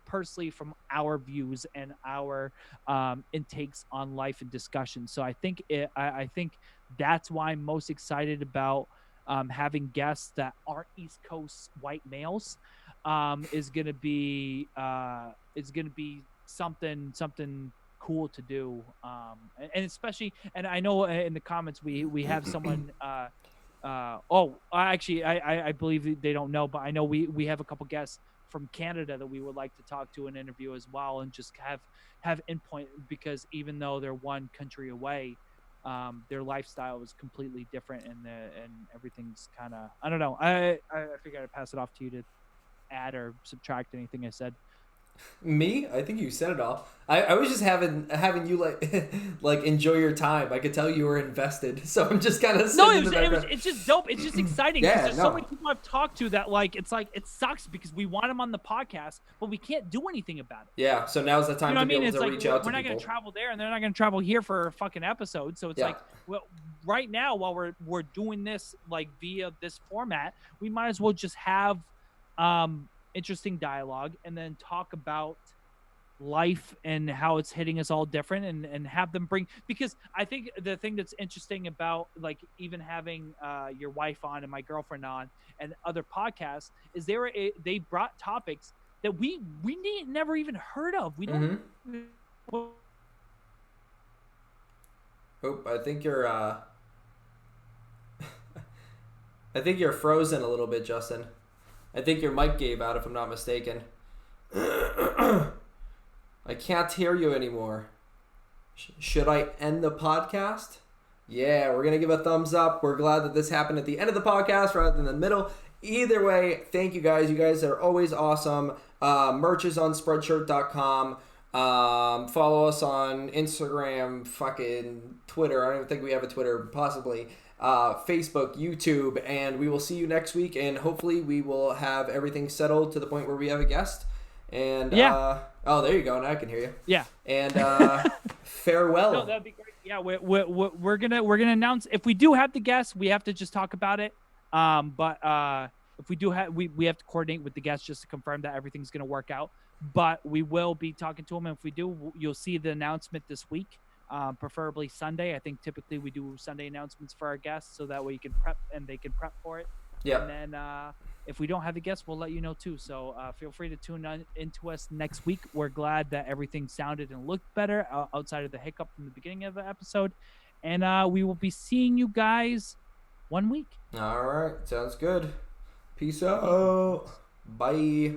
personally from our views and our intakes on life and discussion. So I think I think that's why I'm most excited about having guests that aren't East Coast white males is going to be something cool to do, and especially, and I know in the comments we have someone I believe they don't know, but I know we have a couple guests from Canada that we would like to talk to and interview as well, and just have input, because even though they're one country away, their lifestyle is completely different, and everything's kind of, I don't know. I figured I'd pass it off to you to add or subtract anything I said. Me? I think you said it all. I was just having you like enjoy your time. I could tell you were invested, so I'm just kind of it's just dope. It's just exciting, because there's so many people I've talked to that it sucks because we want them on the podcast, but we can't do anything about it. Yeah, so now's the time to be able to reach out to people. We're not going to travel there, and they're not going to travel here for a fucking episode. So it's right now, while we're doing this via this format, we might as well just have interesting dialogue, and then talk about life and how it's hitting us all different, and have them bring, because I think the thing that's interesting about even having your wife on and my girlfriend on and other podcasts is they brought topics that we never even heard of. We don't. Oh, I think you're frozen a little bit, Justin. I think your mic gave out, if I'm not mistaken. I can't hear you anymore. Should I end the podcast? Yeah, we're going to give a thumbs up. We're glad that this happened at the end of the podcast rather than the middle. Either way, thank you guys. You guys are always awesome. Merch is on Spreadshirt.com. Follow us on Instagram, fucking Twitter. I don't even think we have a Twitter, possibly. Facebook, YouTube, and we will see you next week, and hopefully we will have everything settled to the point where we have a guest. And there you go. Now I can hear you. Yeah. And farewell. No, that'd be great. Yeah, we're gonna announce if we do have the guest. We have to just talk about it. But if we do have, we have to coordinate with the guest just to confirm that everything's gonna work out. But we will be talking to him, and if we do, you'll see the announcement this week. Preferably Sunday. I think typically we do Sunday announcements for our guests, so that way you can prep and they can prep for it. Yeah. And then if we don't have the guests, we'll let you know too. So feel free to tune into us next week. We're glad that everything sounded and looked better outside of the hiccup from the beginning of the episode. And we will be seeing you guys 1 week. All right. Sounds good. Peace out. Bye.